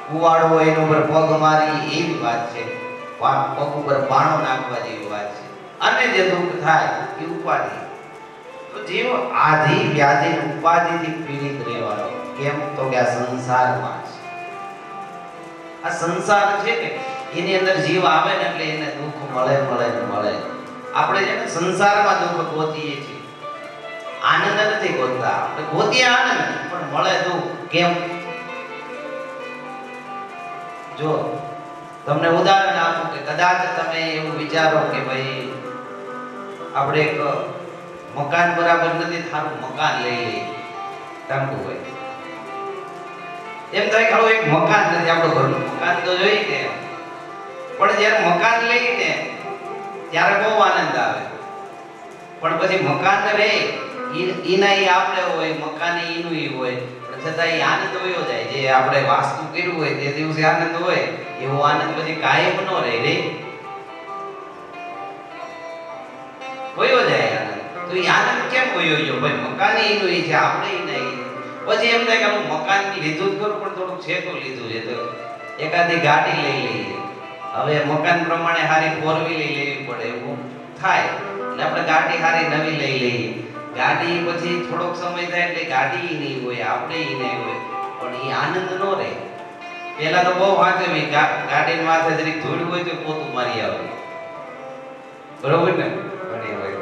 કુવાડો હોય એના ઉપર પગ મારી એવી વાત છે, પગ ઉપર પાણો નાખવા જેવી વાત છે. અને જે દુઃખ થાય એ ઉપાધિ. તો જીવ આધિ વ્યાધિ ઉપાધિથી પીડિત રહેવાનો. કેમ? તો કે આ સંસારમાં છે. આ સંસાર છે ને એની અંદર જીવ આવે ને એટલે એને દુઃખ મળે મળે મળે. આપણે છે ને સંસારમાં દુઃખ ગોતીએ છીએ, આનંદ નથી ગોતતા. આપણે ગોતીએ આનંદ પણ મળે દુઃખ. કેમ? જો તમને ઉદાહરણ આપું કે કદાચ તમે એવું વિચારો કે ભાઈ આપણે એક મકાન બરાબર નથી, સારું મકાન લઈ લઈએ. ટાંકુ હોય એમ થાય કે એક મકાન નથી, આપણું ઘરનું મકાન તો જોઈએ ને. પણ જ્યારે મકાન લઈને ત્યારે બહુ આનંદ આવે. પણ પછી મકાન રહે ઈના ઈ આપણે હોય, મકાન ઈનું ઈ હોય, પણ છતાં ઈ આનંદ વયો જાય. જે આપણે વાસ્તુ કર્યું હોય તે દિવસે આનંદ હોય, એવો આનંદ પછી કાયમ ન રહે રે, વયો જાય આનંદ. તો ઈ આનંદ કેમ વયો ગયો? ભાઈ મકાન ઈનું ઈ છે, આપણે ઈ નહીં. પછી એમ થાય કે હું મકાન લીધું જ કરું, પણ થોડુંક છે તો લીધું છે, તો એકાદી ગાડી લઈ લઈએ. હવે મકાન પ્રમાણે હારી 4 વ્હીલ લેવી પડે એવું થાય, એટલે આપણે ગાડી હારી નવી લઈ લઈએ. ગાડી પછી થોડોક સમય થાય એટલે ગાડી નહીં હોય, આપણે ઈ નહીં હોય, પણ એ આનંદ ન રહે. પહેલા તો બહુ વાંચે ગાડીની માથે જરીક ધૂળ હોય તો પોતું મારી આવે, બરોબર ને? ઘણી હોય.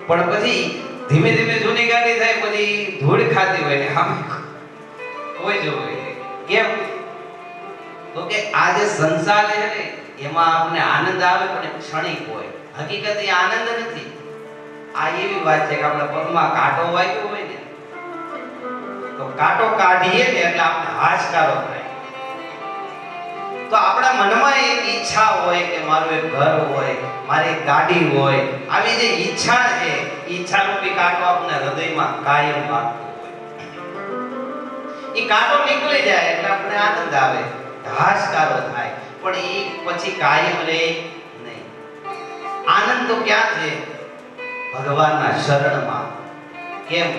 પણ પછી ધીમે ધીમે જૂની ગાડી થાય પછી ધૂળ ખાતી હોય ને આમ કોઈ જ હોય. કેમ? તો કે આ જે સંસાર છે ને એમાં આપણને આનંદ આવે પણ ક્ષણિક હોય. હકીકત એ આનંદ નથી. આ એવી વાત છે કે આપણા પગમાં કાંટો વાગ્યો હોય ને, તો કાંટો કાઢીએ ને એટલે આપણે હાશકારો થાય. તો આપણા મનમાં એક ઈચ્છા હોય કે મારું એક ઘર હોય, મારી એક ગાડી હોય. આવી જે ઈચ્છા છે, ઈચ્છારૂપી કાંટો આપણે હૃદયમાં કાયમ વાગતો હોય. એ કાંટો નીકળી જાય એટલે આપણે આનંદ આવે, હાશકારો થાય, પણ એ પછી કાયમ રહે નહીં. આનંદ તો ક્યાં છે? ભગવાનના શરણમાં. કેમ?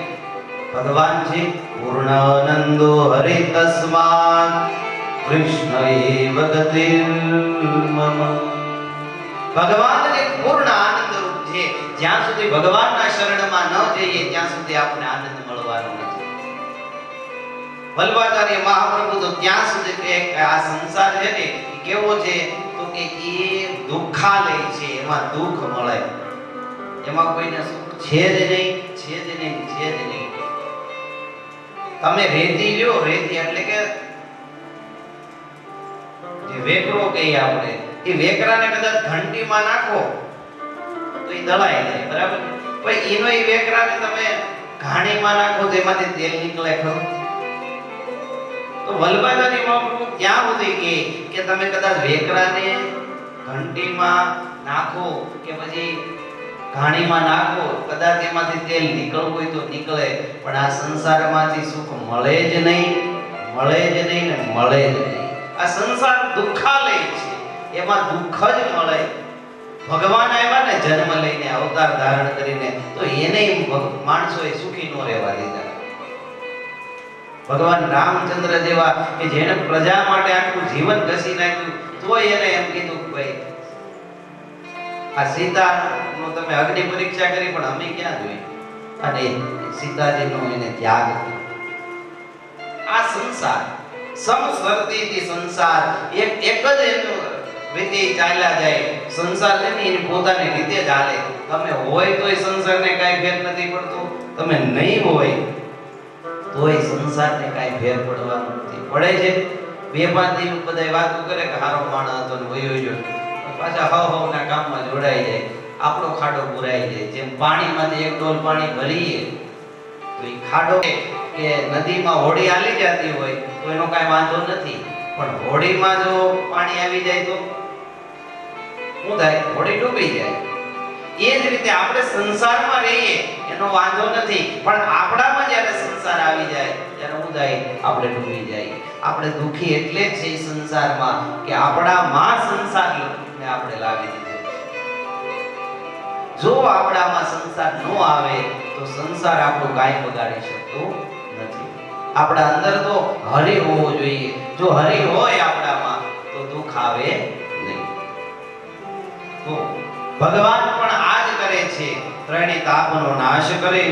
ભગવાન છે પૂર્ણ આનંદો હરિ તસ્માત કૃષ્ણ એવ ગતિર્ મમ. ભગવાન એ પૂર્ણ આનંદ રૂપ છે. જ્યાં સુધી ભગવાનના શરણમાં ન જઈએ ત્યાં સુધી આપણે આનંદ મળવાનો નથી. વલ્લભાચાર્ય મહાપ્રભુ તો ત્યાં સુધી કે આ સંસાર છે ને કેવો છે, તો કે એ દુઃખાલય છે, એમાં દુઃખ મળે, એમાં કોઈને સુખ છે જ નહીં, છે જ નહીં, છે જ નહીં. તમે રેતી લ્યો, રેતી એટલે કે જે વેકરો કહીએ આપણે, એ વેકરાને કદાચ ઘંટીમાં નાખો તો એ દળાઈ જાય, બરાબર? પછી એનો એ વેકરાને તમે ઘાણીમાં નાખો તો એમાંથી તેલ નીકળે ખરું? તો વલ્લભાચાર્ય મહાપ્રભુ ત્યાં સુધી કે તમે કદાચ વેકરાને ઘંટીમાં નાખો કે પછી ઘાણીમાં નાખો, કદાચ એમાંથી તેલ નીકળવું હોય તો નીકળે, પણ આ સંસારમાંથી સુખ મળે જ નહીં, મળે જ નહીં ને મળે જ નહીં. આ સંસાર દુઃખાલય છે, એમાં દુઃખ જ મળે. ભગવાન આવ્યા ને જન્મ લઈને, અવતાર ધારણ કરીને, તો એને માણસોએ સુખી ન રહેવા દીધા. ભગવાન રામચંદ્ર જેવા કે જેને પ્રજા માટે આખું જીવન ઘસી નાખ્યું, તો એને એમ કીધું કે ભાઈ આ સીતાનો તમે અગ્નિ પરીક્ષા કરી પણ અમે ક્યાં જોઈ, અને સીતાજીનો એને ત્યાગ કર્યો. આ સંસાર સમસર્તીથી સંસાર એક જ એનું રીતે ચાલ્યા જાય. સંસાર છે ને એની પોતાની રીતે જ હાલે. તમે હોય તોય સંસારને કાંઈ ફેર નથી પડતો, તમે નહીં હોય તોય સંસારને કાંઈ ફેર પડવાનું નથી. પડે છે 2-5 દિવસ બધા વાતો કરે કે હારો માણસ હતો ને વયો ગયો, પાછા હવના કામમાં જોડાઈ જાય, આપણો ખાડો પુરાઈ જાય. જેમ પાણીમાંથી 1 ડોલ પાણી ભરીએ તો એ ખાડો કે નદીમાં હોડી હાલી જતી હોય તો એનો કાંઈ વાંધો નથી, પણ હોડીમાં જો પાણી આવી જાય તો શું થાય? હોડી ડૂબી જાય. એ જ રીતે આપણે સંસારમાં રહીએ એનો વાંધો નથી, પણ આપણામાં જ્યારે સંસાર આવી જાય ત્યારે શું થાય? આપણે ડૂબી જાય. આપણે દુખી એટલે જ છે સંસારમાં કે આપણામાં સંસાર આપણે લાવી દીધો. જો આપણામાં સંસાર ન આવે તો સંસાર આપણું કાંઈ બગાડી શકતો નથી. આપણા અંદર તો હરિ હોવો જોઈએ. જો હરિ હોય આપણામાં તો દુઃખ આવે નહીં. તો ભગવાન પણ આ જ કરે છે, ત્રણેય તાપનો નાશ કરે.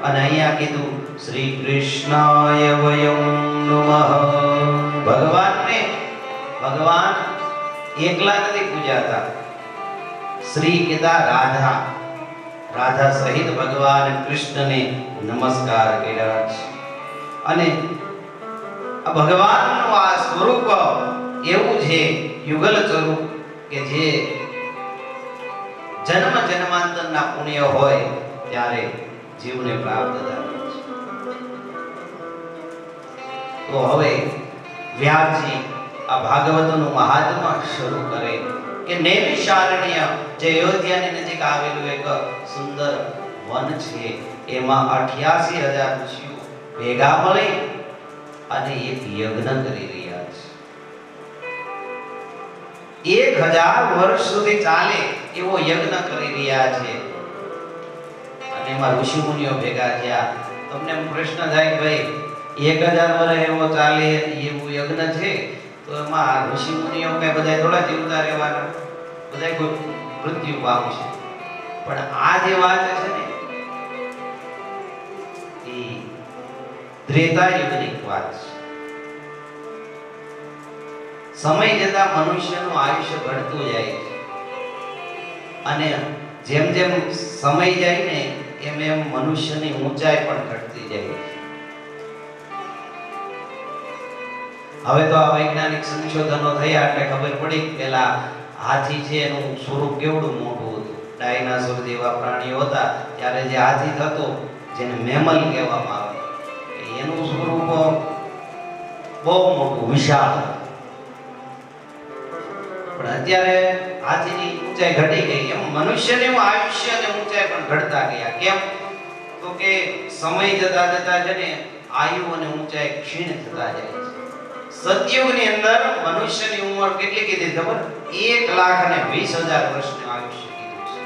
અને અહીંયા કીધું શ્રી કૃષ્ણાય વયમ નમઃ. ભગવાન એકલા નથી પૂજાતા. શ્રી કીધા રાધા સહિત ભગવાન કૃષ્ણને નમસ્કાર કર્યા છે. અને ભગવાનનું આ સ્વરૂપ એવું છે, યુગલ સ્વરૂપ, કે જે જન્મ જન્માંતરના પુણ્ય હોય ત્યારે જીવને પ્રાપ્ત થાય છે. તો હવે વ્યાસજી આ ભાગવતનું મહાત્મા શરૂ કરે કે નૈમિષારણ્ય, જે અયોધ્યાની નજીક આવેલું એક સુંદર વન છે, એમાં 88,000 ઋષિઓ ભેગા મળી અને એક યજ્ઞ કરી રહ્યા છે. 1000 વર્ષ સુધી ચાલે એવો યજ્ઞ કરી રહ્યા છે. અને એમાં ઋષિ મુનિઓ ભેગા થયા. તમને પ્રશ્ન થાય, ભાઈ 1000 વર્ષ એવો ચાલે એવું યજ્ઞ છે, તો એમાં ઋષિ મુનિઓ કઈ બધા થોડા જીવતા રહેવાના, બધા કોઈ મૃત્યુ પામશે. પણ આ જે વાત છે ને, એ ત્રેતા યુગની વાત છે. સમય જતા મનુષ્યનું આયુષ્ય ઘટતું જાય છે. અને જેમ જેમ સમય જાય ને એમ એમ મનુષ્યની ઊંચાઈ પણ ઘટતી જાય છે. હવે તો આ વૈજ્ઞાનિક સંશોધનો થયા એટલે ખબર પડી કે પેલા હાથી છે એનું સ્વરૂપ કેવડું મોટું હતું. ડાયનાસોર જેવા પ્રાણીઓ હતા ત્યારે જે હાથી થતો, જેને મેમલ કહેવામાં આવે, એનું સ્વરૂપ બહુ મોટું વિશાળ. પણ અત્યારે હાથીની ઊંચાઈ ઘટી ગઈ. એમ મનુષ્યનું આયુષ્ય અને ઊંચાઈ પણ ઘટતા ગયા. કેમ? તો કે સમય જતા જતા છે ને આયુ અને ઊંચાઈ ક્ષીણ થતા જાય છે. સતયુગની અંદર મનુષ્યની ઉંમર કેટલી કીધી ખબર? 1,20,000 વર્ષનું આયુષ્ય કીધું છે.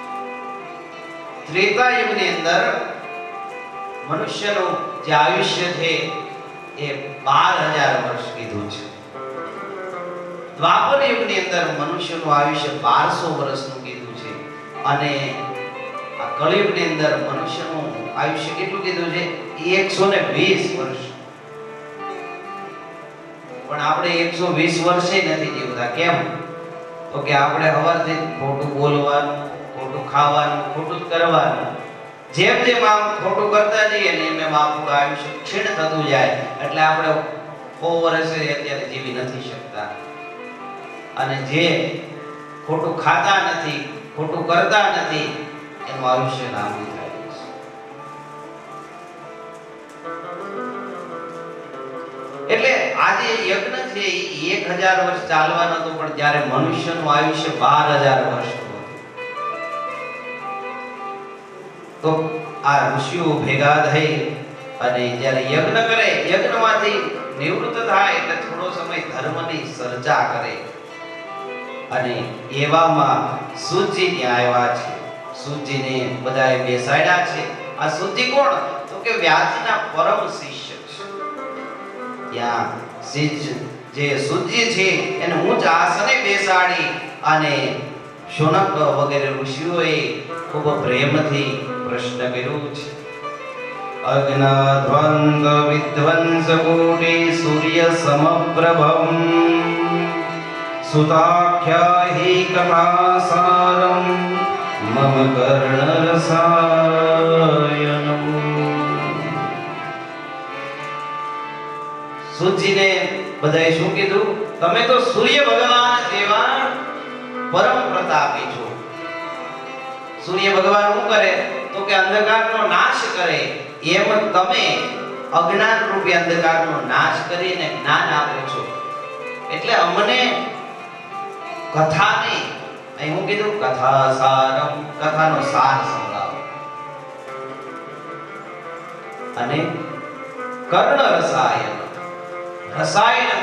ત્રેતા યુગની અંદર મનુષ્યનું જે આયુષ્ય છે એ 12,000 વર્ષ કીધું છે. દ્વાપર યુગની અંદર મનુષ્યનું આયુષ્ય 1200 વર્ષનું કીધું છે. અને આ કળિયુગની અંદર મનુષ્યનું આયુષ્ય કેટલું કીધું છે? 120 વર્ષ. પણ આપણે 120 વર્ષે નથી જીવતા. કેમ? તો કે આપણે સવારથી ખોટું બોલવાનું, ખોટું ખાવાનું, ખોટું કરવાનું. જેમ જેમ આમ ખોટું કરતા જઈએ ને એમ આપણું આયુષ્ય ક્ષીણ થતું જાય. એટલે આપણે 100 વર્ષે અત્યારે જીવી નથી શકતા. અને જે ખોટું ખાતા નથી, ખોટું કરતા નથી, એનું આયુષ્ય લાંબુ થાય છે. એટલે આ જે યજ્ઞ છે એ 1000 વર્ષ ચાલવાનો હતો, પણ જ્યારે મનુષ્યનું આયુષ્ય 12,000 વર્ષનું હતું. તો આ ઋષિઓ ભેગા થઈ અને જ્યારે યજ્ઞ કરે, યજ્ઞમાંથી નિવૃત્ત થાય એટલે થોડો સમય ધર્મની ચર્ચા કરે. અને એવામાં સૂતજી ત્યાં આવ્યા છે. સૂતજીને બધાએ બેસાડ્યા છે. આ સૂતજી કોણ? તો કે વ્યાસજીના પરમ શિષ્ય છે. ત્યાં જે સૂતજી છે એને ઊંચ આસને બેસાડી અને શૌનક વગેરે ઋષિઓએ ખૂબ પ્રેમથી પ્રશ્ન કર્યો છે. અજ્ઞાધ્વંદ વિધ્વંસ કોટી સૂર્ય સમપ્રભમ સુતાખ્યાહિ કથાસારમ મમ કર્ણરસાયનમ. સૂતજીને બધાએ શું કીધું? તમે તો સૂર્ય ભગવાન જેવા પરમ પ્રતાપી છો. સૂર્ય ભગવાન શું કરે? તો કે અંધકારનો નાશ કરે. એમ તમે અજ્ઞાન રૂપી અંધકારનો નાશ કરીને જ્ઞાન આપો છો. એટલે અમને કથાની, અહીં હું કીધું કથાસારમ, કથાનો સાર સંભળાવો. અને કર્ણ રસાયન, રસાયણ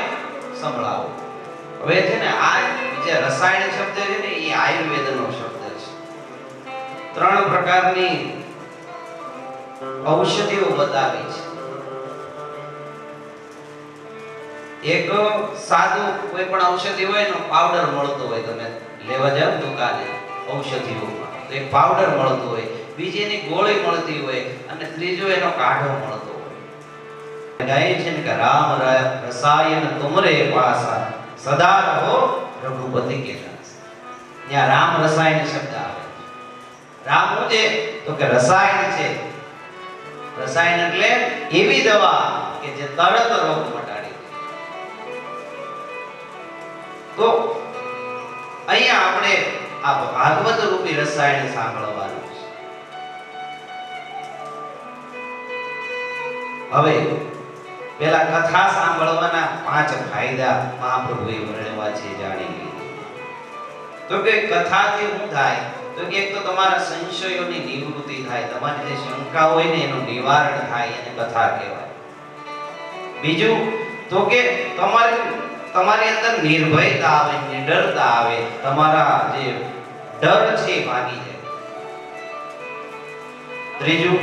સંભળાવો. હવે છે ને આ જે રસાયણ શબ્દ છે ને એ આયુર્વેદનો શબ્દ છે. 3 પ્રકારની ઔષધિઓ બતાવી છે. એક સાદું કોઈ પણ ઔષધિ હોય એનો પાવડર મળતો હોય, તમે લેવા જાવ દુકાને ઔષધિઓમાં તો એક પાવડર મળતો હોય, બીજી એની ગોળી મળતી હોય અને ત્રીજો એનો કાઢો મળતો હોય. ગાય છે ને કે રામ રસાયન તુમરે પાસા સદા રહો રઘુપતિ કે દાસ. ત્યાં રામ રસાયન શબ્દ આવે. રામ શું છે તો કે રસાયણ છે. રસાયણ એટલે એવી દવા કે જે તરત રોગ મટાડી દે. તો અહીંયા આપણે આ ભાગવત રૂપી રસાયણ સાંભળવાનું છે. હવે પેલા કથા સાંભળવાના 5 ફાયદા મહાપ્રભુએ વર્ણવ્યા છે, જાણી લઈએ. તો કે કથાથી શું થાય તો કે એક તો તમારા સંશયોની નિવૃત્તિ થાય, તમારી જે શંકા હોય ને એનું નિવારણ થાય, એને કથા કહેવાય. બીજું તો કે તમારી અંદર નિર્ભયતા આવે, નિડરતા આવે, તમારા જે ડર છે ભાગી જાય. ત્રીજું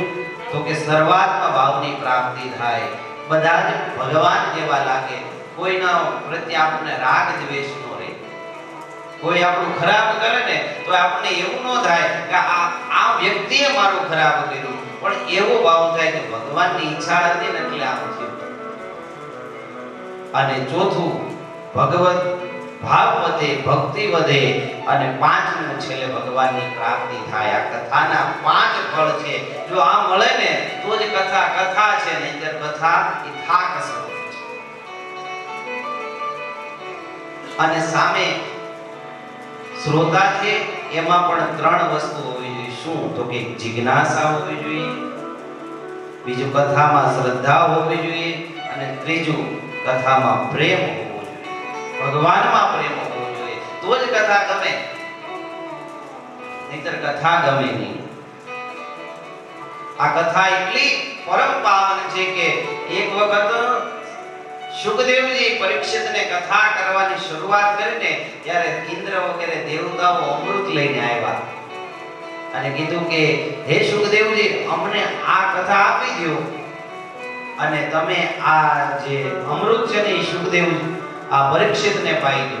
તો કે સર્વાત્મ ભાવની પ્રાપ્તિ થાય, બધા જ ભગવાન જેવા લાગે, કોઈના પ્રત્યે આપણને રાગ દ્વેષ ન રહે. કોઈ આપણું ખરાબ કરે ને તો આપણને એવું ન થાય કે આ વ્યક્તિએ મારું ખરાબ કર્યું, પણ એવો ભાવ થાય કે ભગવાનની ઈચ્છા હતી ને એટલે આમ થયું. અને ચોથું ભગવત ભાવ વધે, ભક્તિ વધે, અને પાંચમું છેલ્લે ભગવાનની પ્રાપ્તિ થાય. આ કથાના 5 ફળ છે. જો આ મળે ને તો જ કથા છે, નહીંતર કથા એ થાક સ્વરૂપ છે. અને સામે શ્રોતા છે એમાં પણ 3 વસ્તુ હોવી જોઈએ. શું તો કે જિજ્ઞાસા હોવી જોઈએ, બીજું કથામાં શ્રદ્ધા હોવી જોઈએ, અને ત્રીજું કથામાં પ્રેમ હોવો જોઈએ, ભગવાનમાં પ્રેમ હોવો જોઈએ. તો જ કથા ગમે, નહીંતર કથા ગમે નહીં. આ કથા એટલી પરમ પાવન છે કે એક વખત શુકદેવજી પરીક્ષિતને કથા કરવાની શરૂઆત કરીને ત્યારે ઇન્દ્ર વગેરે દેવતાઓ અમૃત લઈને આવ્યા અને કીધું કે હે શુકદેવજી, અમને આ કથા આપી દો અને તમે આ જે અમૃત છે ને એ શુકદેવજી આ પરીક્ષિતને પાઈ દો,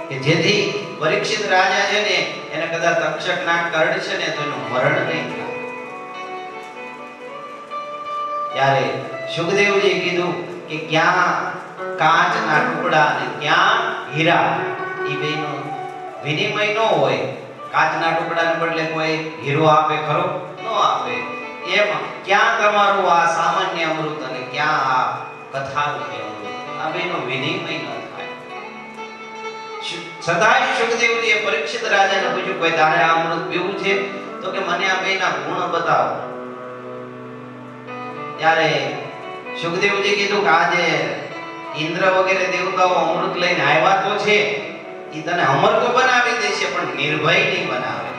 કે જેથી પરીક્ષિત રાજા છે ને એને કદાચ તક્ષક ના કરડશે ને તો એનું મરણ નહીં થાય. ત્યારે શુકદેવજી કીધું કે ક્યાં કાચના ટુકડા અને ક્યાં હીરા, એ બેનો વિનિમય ન હોય. કાચના ટુકડાને બદલે કોઈ હીરો આપે ખરો? ન આપે. એમ ક્યાં તમારું આ સામાન્ય અમૃત અને ક્યાં આ કથારૂપી અમૃત, આ બેનો વિનિમય ન થાય. છતાંય શુકદેવજીએ પરીક્ષિત રાજાને પૂછ્યું, કોઈ તારે આ અમૃત પીવું છે? તો કે મને આ બેના ગુણ બતાવો. ત્યારે શુકદેવજી કીધું કે આજે ઇન્દ્ર વગેરે દેવતાઓ અમૃત લઈને આવ્યા તો છે, ઈ તને અમર તો બનાવી દેશે પણ નિર્ભય નહીં બનાવે.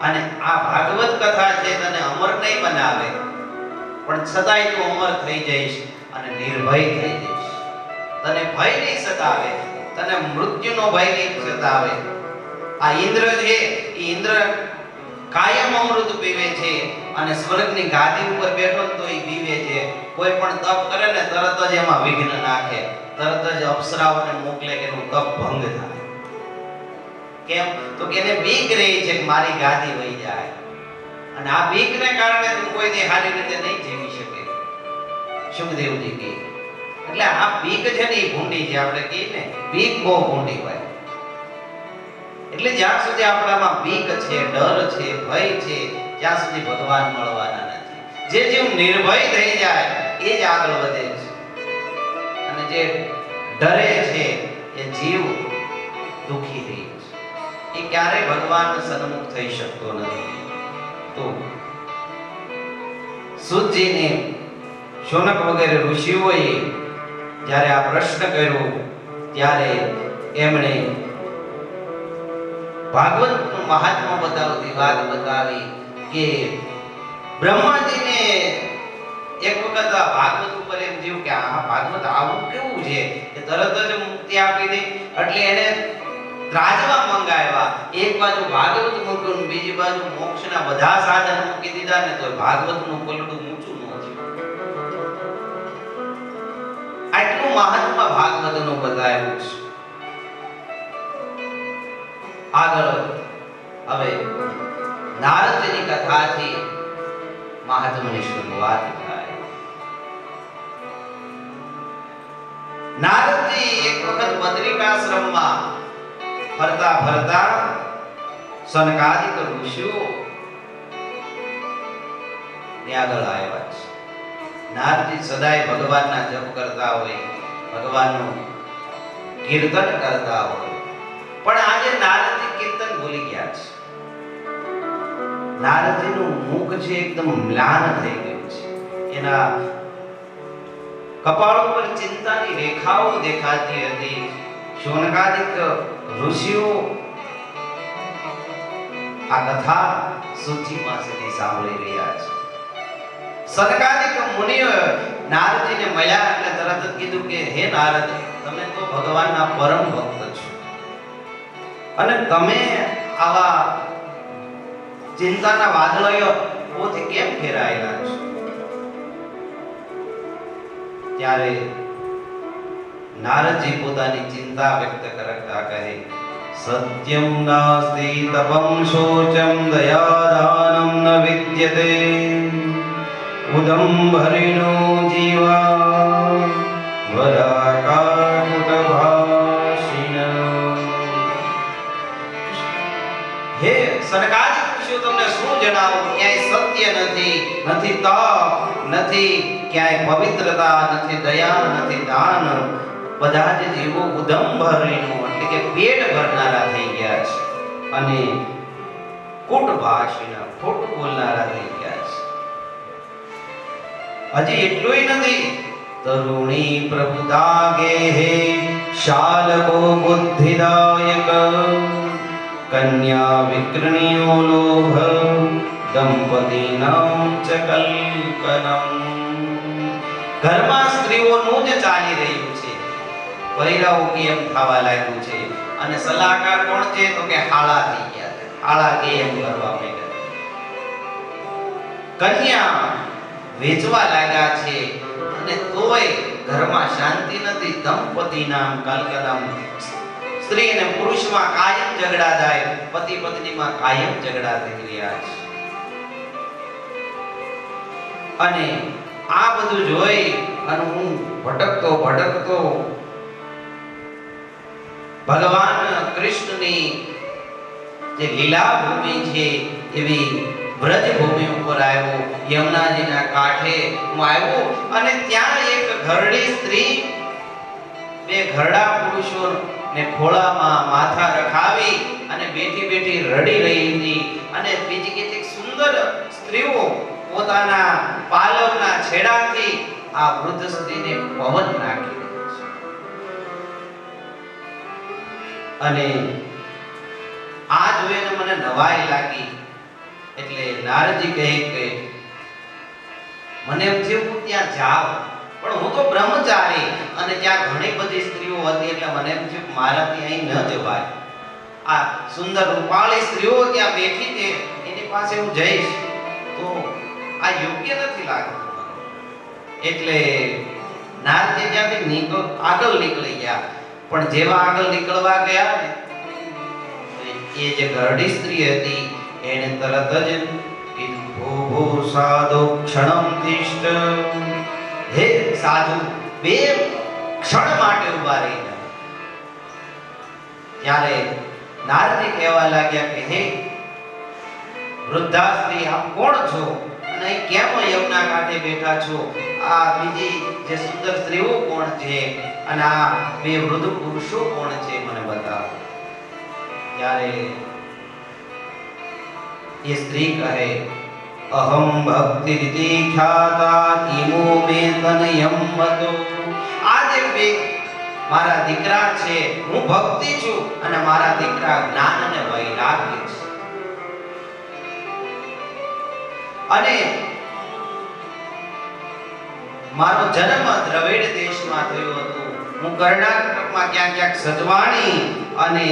અને આ ભાગવત કથા છે તને અમર નહીં બનાવે, પણ છતાંય તું અમર થઈ જઈશ અને નિર્ભય થઈ જઈશ. તને ભય નહીં સતાવે, તને મૃત્યુનો ભય નહીં સતાવે. આ ઇન્દ્ર છે, ઈ ઇન્દ્ર કાયમ અમૃત પીવે છે અને સ્વર્ગની ગાદી ઉપર બેઠો તો એ પીવે છે. કોઈ પણ તપ કરે ને તરત જ એમાં વિઘ્ન નાખે, તરત જ અપ્સરાઓને મોકલે કે એનું તપ ભંગ થાય. કેમ તો કે એને બીક રહી છે કે મારી ગાદી વહી જાય, અને આ બીકને કારણે તું કોઈ દી સારી રીતે નહીં જીવી શકે. શુકદેવજી કહે એટલે આ બીક છે ને એ ભૂંડી છે. આપણે કહીએ ને બીક બહુ ભૂંડી હોય. એટલે જ્યાં સુધી આપણામાં બીક છે, ડર છે, ભય છે, ત્યાં સુધી ભગવાન મળવાના નથી. જે જીવ નિર્ભય થઈ જાય એ જ આગળ વધે છે, અને જે ડરે છે એ જીવ દુખી રહે છે. એ ક્યારેય ભગવાન સન્મુખ થઈ શકતો નથી. તો સુતજીને શૌનક વગેરે ઋષિઓએ જ્યારે આ પ્રશ્ન કર્યો ત્યારે એમણે ભાગવતનું મહાત્મા બતાવતી વાત બતાવી કે બ્રહ્માજીને એક વખત આ ભાગવત ઉપર એમ થયું કે આ ભાગવત આવું કેવું છે કે તરત જ મુક્તિ આપી દે. એટલે એને ત્રાજવા મંગાવ્યા. એક બાજુ ભાગવત મૂક્યું, બીજી બાજુ મોક્ષના બધા સાધન મૂકી દીધા ને તો ભાગવતનું પલડું ઊંચું ન થયું. મહાત્મા ભાગવતનું બતાવ્યું છે. આગળ હવે નારદની કથાથી મહાત્માની શરૂઆત થાય. નારદજી એક વખત બદ્રિકાશ્રમમાં ફરતા ફરતા સનકાદિક ઋષિઓ ને આગળ આવ્યા છે. નારદજી સદાય ભગવાનના જપ કરતા હોય, ભગવાનનું કીર્તન કરતા હોય, પણ આજે નારદજી કીર્તન ભૂલી ગયા છે. નારદજીનું મુખ છે એકદમ મ્લાન થઈ ગયું છે. એના કપાળ ઉપર ચિંતાની રેખાઓ દેખાતી હતી. શૌનકાદિક ઋષિઓ આ કથા સૂચિ પાસેથી સાંભળી રહ્યા છે. સનકાદિક મુનિઓ નારદજીને મળ્યા એટલે તરત જ કીધું કે હે નારદ, તમે તો ભગવાનના પરમ ભક્ત છો અને તમે આવા ચિંતાના વાદળોથી કેમ ઘેરાયેલા છો? ત્યારે નારદજી પોતાની ચિંતા વ્યક્ત કરતા કહે, સત્યમ નાસ્તિ તપમ શોચમ દયાદાનમ ન વિદ્યતે ઉદંભરિણો જીવા વરાકાકુટભાષિણ. હે સનકાદિક ઋષિઓ, તમને શું જણાવું? ક્યાંય સત્ય નથી, નથી તપ, નથી ક્યાંય પવિત્રતા, નથી દયા, નથી દાન. બધા જ જીવો ઉદંભરિણો એટલે કે પેટ ભરનારા થઈ ગયા છે અને કુટભાષિણ ખોટું બોલનારા થઈ ગયા છે. હજી એટલું નથી, તરુણી પ્રભુદાગે હે શાલકો બુદ્ધિદાયક કન્યા વિકૃણ્યો લોભ દંપતીનામ ચ કલ્પનમ. ઘરમાં સ્ત્રીઓનું જ ચાલી રહ્યું છે, પરિરાઓ કેમ થવા લાગ્યું છે અને સલાહકાર કોણ છે? તો કે હાળા થઈ ગયા છે. હાળા કેમ કરવા માંડ્યા, કન્યા વેચવા લાગ્યા છે અને તોય ઘરમાં શાંતિ નથી. દંપતી નામ કલકદમ, સ્ત્રી અને પુરુષમાં કાયમ ઝઘડા થાય, પતિ પત્નીમાં કાયમ ઝઘડા થઈ રહ્યા છે. અને આ બધું જોઈ અને હું ભટકતો ભગવાન કૃષ્ણની જે લીલા ભૂમિ છે એવી વ્રજ ભૂમિ ઉપર આવ્યો. યમુનાજીના કાંઠે હું આવ્યો અને ત્યાં એક ઘરડી સ્ત્રી બે ઘરડા પુરુષોને ખોળામાં માથા રખાવી અને બેઠી બેઠી રડી રહી હતી. અને બીજી કેટલીક સુંદર સ્ત્રીઓ પોતાના પાલવના છેડાથી આ વૃદ્ધ સ્ત્રીને પવન નાખી રહી છે. અને આ જોઈને મને નવાઈ લાગી. એટલે નારદજી કહે કે મને એમ થયું હું ત્યાં જાઉં, પણ હું તો બ્રહ્મચારી અને ત્યાં ઘણી બધી સ્ત્રીઓ હતી એટલે મને એમ થયું મારાથી અહીં ન જવાય. આ સુંદર રૂપાળી સ્ત્રીઓ ત્યાં બેઠી છે, એની પાસે હું જઈશ તો આ યોગ્ય નથી લાગતું. એટલે નારદજી ત્યાંથી આગળ નીકળી ગયા. પણ જેવા આગળ નીકળવા ગયા ને એ જે ઘરડી સ્ત્રી હતી એને તરત જ કીધું, ભો સાધુ ક્ષણમ તિષ્ઠ. હે સાધુ, બે ક્ષણ માટે ઊભા રહી જાઓ. ત્યારે નારદજી કહેવા લાગ્યા કે હે વૃદ્ધા સ્ત્રી, આપ કોણ છો અને કેમ યમુના કાંઠે બેઠા છો? આ બીજી જે સુંદર સ્ત્રીઓ કોણ છે અને આ બે વૃદ્ધ પુરુષો કોણ છે, મને બતાવો. ત્યારે એ સ્ત્રી કહે, અહમ ભક્તિ રીતિ ખ્યાતા ઈમો મે તનયમ મતો. આ જે બે મારા દીકરા છે, હું ભક્તિ છું અને મારા દીકરા જ્ઞાન અને વૈરાગ્ય છે. અને મારો જન્મ દ્રવિડ દેશમાં થયો હતો. હું કર્ણાટકમાં ક્યાંક સજવાણી અને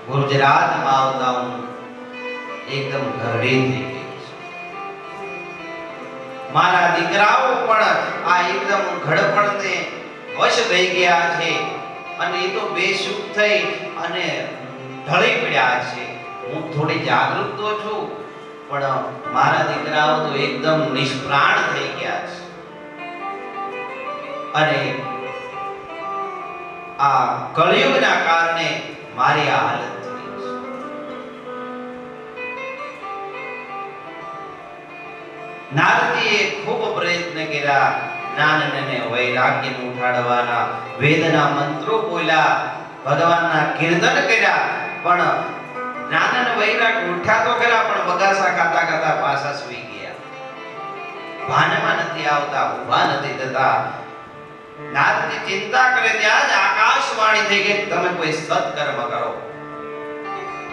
ગુજરાતમાં આવતા હું એકદમ ઘરડી થઈ ગઈ છું. મારા દીકરાઓ પણ આ એકદમ ઘડપણને વશ થઈ ગયા છે અને એ તો બેસુખ થઈ અને ઢળી પડ્યા છે. હું થોડી જાગૃત તો છું, પણ મારા દીકરાઓ તો એકદમ નિષ્પ્રાણ થઈ ગયા છે. અને આ કળિયુગના કારણે મારી આ હાલત થઈ છે. નારદજીએ ખૂબ પ્રયત્ન કર્યા જ્ઞાનને વૈરાગ્યને ઉઠાડવાના, વેદના મંત્રો બોલ્યા, ભગવાનના કીર્તન કર્યા, પણ જ્ઞાન અને વૈરાગ્ય ઉઠ્યા તો ખરા, પણ બગાસા ખાતા ખાતા પાછા સુઈ ગયા. ભાનમાં નથી આવતા, ઊભા નથી થતા. નારદજી ચિંતા કરે ત્યાં જ આકાશવાણી થઈ ગઈ, તમે કોઈ સત્કર્મ કરો.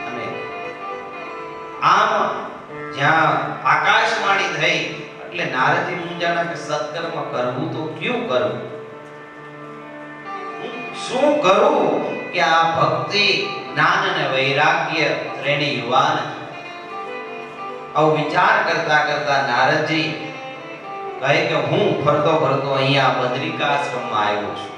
અને આમ જ્યાં આકાશવાણી થઈ એટલે નારદજી મૂંઝાણા કે સત્કર્મ કરવું તો ક્યું કરવું, શું કરું કે આ ભક્તિ, જ્ઞાન અને વૈરાગ્ય ત્રણેય યુવાન. આવો વિચાર કરતા કરતા નારદજી કહે કે હું ફરતો ફરતો અહીંયા બદ્રિકાશ્રમમાં આવ્યો છું.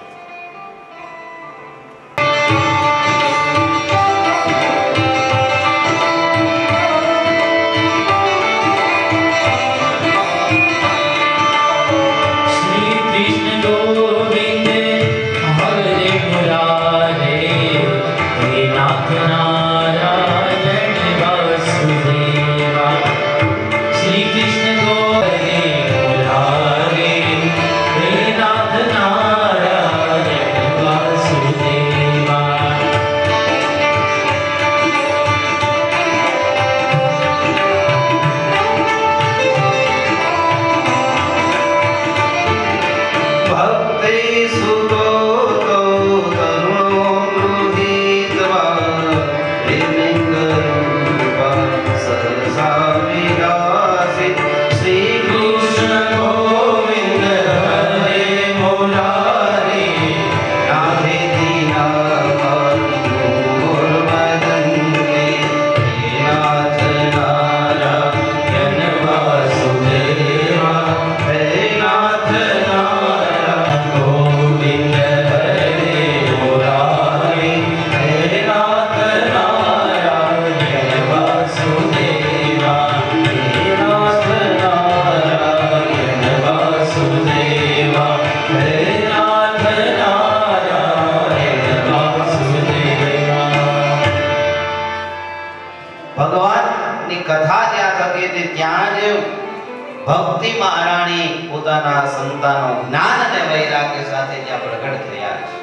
ભક્તિ મહારાણી પોતાના સંતાનો જ્ઞાન અને વૈરાગ્ય સાથે જ્યાં પ્રગટ થયા છે,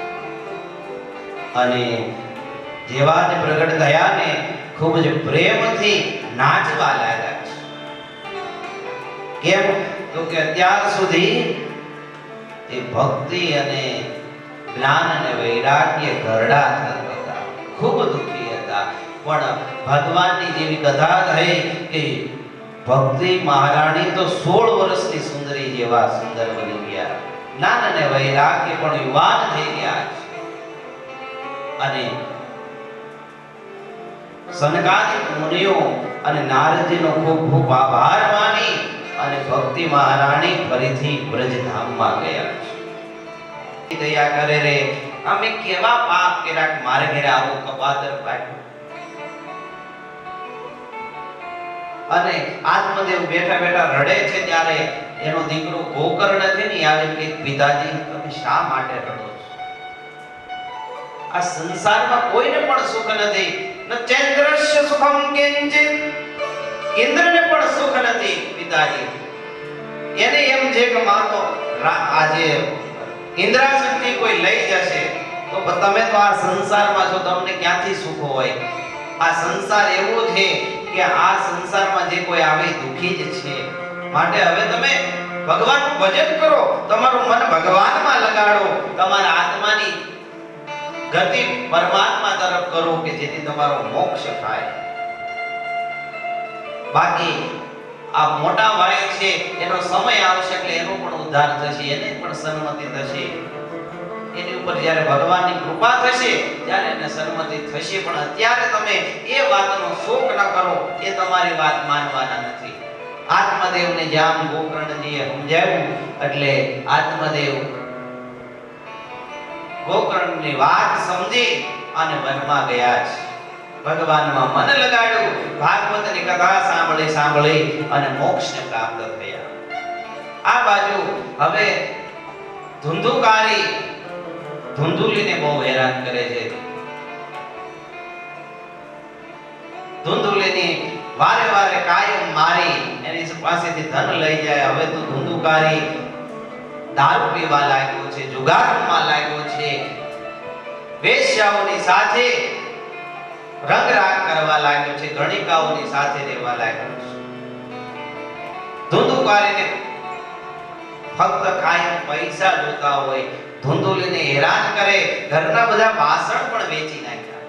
અને જેવા જ પ્રગટ થયા ને ખૂબ જ પ્રેમથી નાચવા લાગ્યા છે. કેમ તો કે અત્યાર સુધી તે ભક્તિ અને જ્ઞાન અને વૈરાગ્ય ઘરડા હતા, ખૂબ દુઃખી હતા. પણ ભગવાનની જેવી કથા થઈ કે ભક્તિ મહારાણી તો 16 વર્ષની સુંદરી જેવા સુંદર બની ગયા, જ્ઞાન અને વૈરાગ્ય પણ યુવાન થઈ ગયા છે. અને સનકાદિક મુનિઓ અને નારદજીનો ખૂબ ખૂબ આભાર માની અને ભક્તિ મહારાણી ફરીથી બ્રજધામમાં ગયા છે. દયા કરે રે, અમે કેવા પાપ કર્યા કે મારે ઘરે આવો કપાતર પાડ્યો. અને આત્મદેવ બેઠા બેઠા રડે છે ત્યારે એનો દીકરો ગોકર્ણ છે ને આવે કે પિતાજી તમે શા માટે રડો છો? આ સંસારમાં કોઈને પણ સુખ નથી. ન ચૈન્દ્રસ્ય સુખમ કિંચિત, ઇન્દ્રને પણ સુખ નથી પિતાજી. એને એમ છે કે માતો આજે ઇન્દ્રાશક્તિ કોઈ લઈ જશે તો તમે તો આ સંસારમાં છો, તમને ક્યાંથી સુખ હોય? આ સંસાર એવો છે કે આ સંસારમાં જે કોઈ આવે દુખી જ છે. માટે હવે તમે ભગવાનનું ભજન કરો, તમારું મન ભગવાનમાં લગાડો, તમારા આત્માની ગતિ પરમાત્મા તરફ કરો કે જેથી તમારો મોક્ષ થાય. બાકી આ મોટા ભાઈ છે એનો સમય આવશે એટલે એનો પણ ઉદ્ધાર થશે, એને પણ સન્મતિ થશે. એની ઉપર જ્યારે ભગવાનની કૃપા થશે ત્યારે એને સન્મતિ થશે. પણ અત્યારે તમે એ વાતનો શોક ન કરો, એ તમારી વાત માનવાના નથી. આત્મદેવને જામ ગોકર્ણજીએ સમજાવ્યું એટલે આત્મદેવ ગોકર્ણની વાત સમજી અને વનમાં ગયા છે. ભગવાનમાં મન લગાડ્યું, ભાગવતની કથા સાંભળી સાંભળી અને મોક્ષને પ્રાપ્ત થયા. આ બાજુ હવે ધુંધુકારી ધુંધુલીને બહુ હેરાન કરે છે. ધુંધુલીની વારે વારે કાયમ મારી એની પાસેથી ધન લઈ જાય. હવે તો ધુંધુકારી દારૂ પીવા લાગ્યો છે, જુગારમાં લાગ્યો છે, વેશ્યાઓની સાથે રંગરાગ કરવા લાગ્યો છે, ગણિકાઓની સાથે રહેવા લાગ્યો છે. ધુંધુકારીને ફક્ત કાયમ પૈસા જોતા હોય, ધુંધુલીને હેરાન કરે, ઘરના બધા વાસણ પણ વેચી નાખ્યા.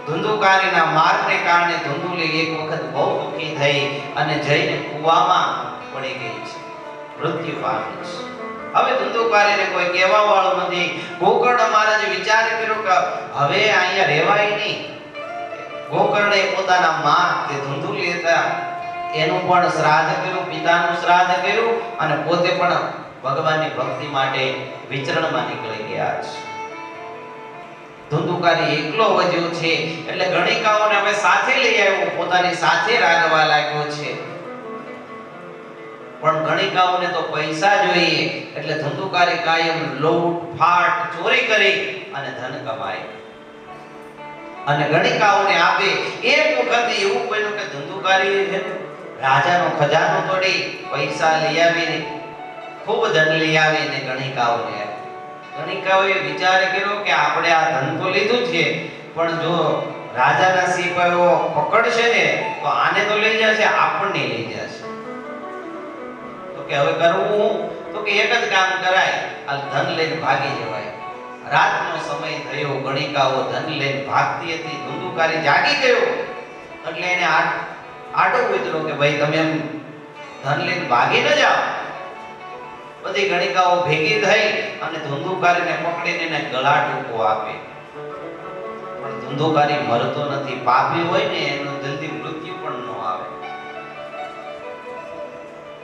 ધુંધુકારીના મારને કારણે ધુંધુલી એક વખત બહુ દુઃખી થઈ અને જઈને કૂવામાં પડી ગઈ છે, મૃત્યુ પામી છે. હવે ધુંધુકારીને કોઈ કહેવા વાળું નથી. ગોકર્ણ મહારાજે વિચાર કર્યો કે હવે અહીંયા રહેવાય નહીં. ગોકર્ણે પોતાના માં જે ધુંધુલી હતા એનું પણ શ્રાદ્ધ કર્યું, પિતાનું શ્રાદ્ધ કર્યું અને પોતે પણ ભગવાનની ભક્તિ માટે વિચરણમાં નીકળી ગયા છે. ધુંધુકારી એકલો વધ્યો છે એટલે ગણિકાઓને હવે સાથે લઈ આવ્યો, પોતાની સાથે રાખવા લાગ્યો છે. પણ ગણિકાઓને તો પૈસા જોઈએ એટલે ધુંધુકારી કાયમ લૂંટ ફાટ ચોરી કરી અને ધન કમાય અને ગણિકાઓને આપે. એક વખત એવું બન્યું કે ધુંધુકારી રાજાનો ખજાનો તોડી પૈસા લઈ આવીને ખૂબ ધન લઈ આવીને ગણિકાઓને. ગણિકાઓએ વિચાર કર્યો કે આપણે આ ધન તો લીધું છે પણ જો રાજાના સિપાહીઓ પકડશે ને તો આને તો લઈ જશે, આપણને લઈ જશે. તો કે હવે કરવું તો કે એક જ કામ કરાય, આ ધન લઈને ભાગી જવાય. રાતનો સમય થયો, ગણિકાઓ ધન લઈને ભાગતી હતી. ધુંધુકારી જાગી ગયો એટલે એને આડો ઉતર્યો કે ભાઈ તમે એમ ધન લઈને ભાગી ન જાઓ. બધી ગણિકાઓ ભેગી થઈ અને ધુંધુકારીને પકડીને એને ગળા ટૂંકો આપે. પણ ધુંધુકારી મરતો નથી. પાપી હોય ને એનું જલ્દી મૃત્યુ પણ ન આવે.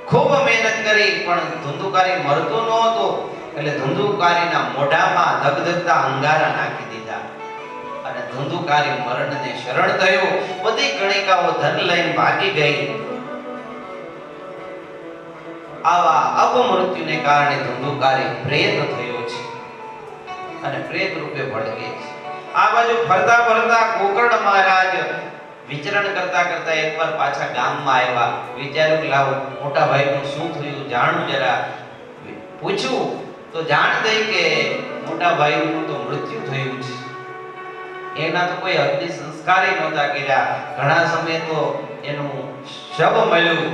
ખૂબ મહેનત કરી પણ ધુંધુકારી મરતો ન હતો એટલે ધુંધુકારીના મોઢામાં ધગધગતા અંગારા નાખી દીધા અને ધુંધુકારી મરણને શરણ થયો. બધી ગણિકાઓ ધન લઈને ભાગી ગઈ. આવા અપમૃત્યુને કારણે ધુંધુકારી પ્રેત થયો છે અને પ્રેત રૂપે ભટકે છે. આ બાજુ ફરતા ફરતા ગોકર્ણ મહારાજ વિચરણ કરતા કરતા એકવાર પાછા ગામમાં આવ્યા. વિચાર્યું કે લાવ મોટા ભાઈનું શું થયું જાણું, જરા પૂછ્યું તો જાણ થઈ કે મોટા ભાઈનું તો મૃત્યુ થયું છે. એના તો કોઈ અગ્નિ સંસ્કાર નહોતા કર્યા. ઘણા સમય તો એનું શવ મળ્યું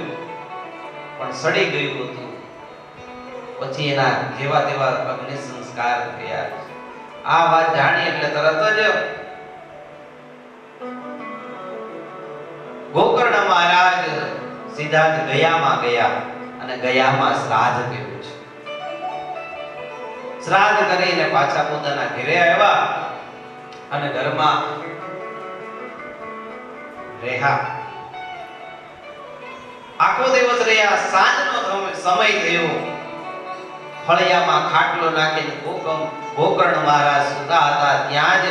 પણ સડી ગયું હતું. પછી એના જેવા તેવા અગ્નિ સંસ્કાર થયા. આ વાત જાણી એટલે તરત જ ગોકર્ણ મહારાજ સીધા જ ગયામાં ગયા અને ગયામાં શ્રાદ્ધ કર્યું છે. શ્રાદ્ધ કરીને પાછા પોતાના ઘરે આવ્યા અને ઘરમાં રહ્યા. આખો દિવસ રહ્યા. સાંજનો સમય થયો. ફળિયામાં ખાટલો નાખીને ગોકર્ણ મહારાજ સૂતા હતા. ત્યાં જ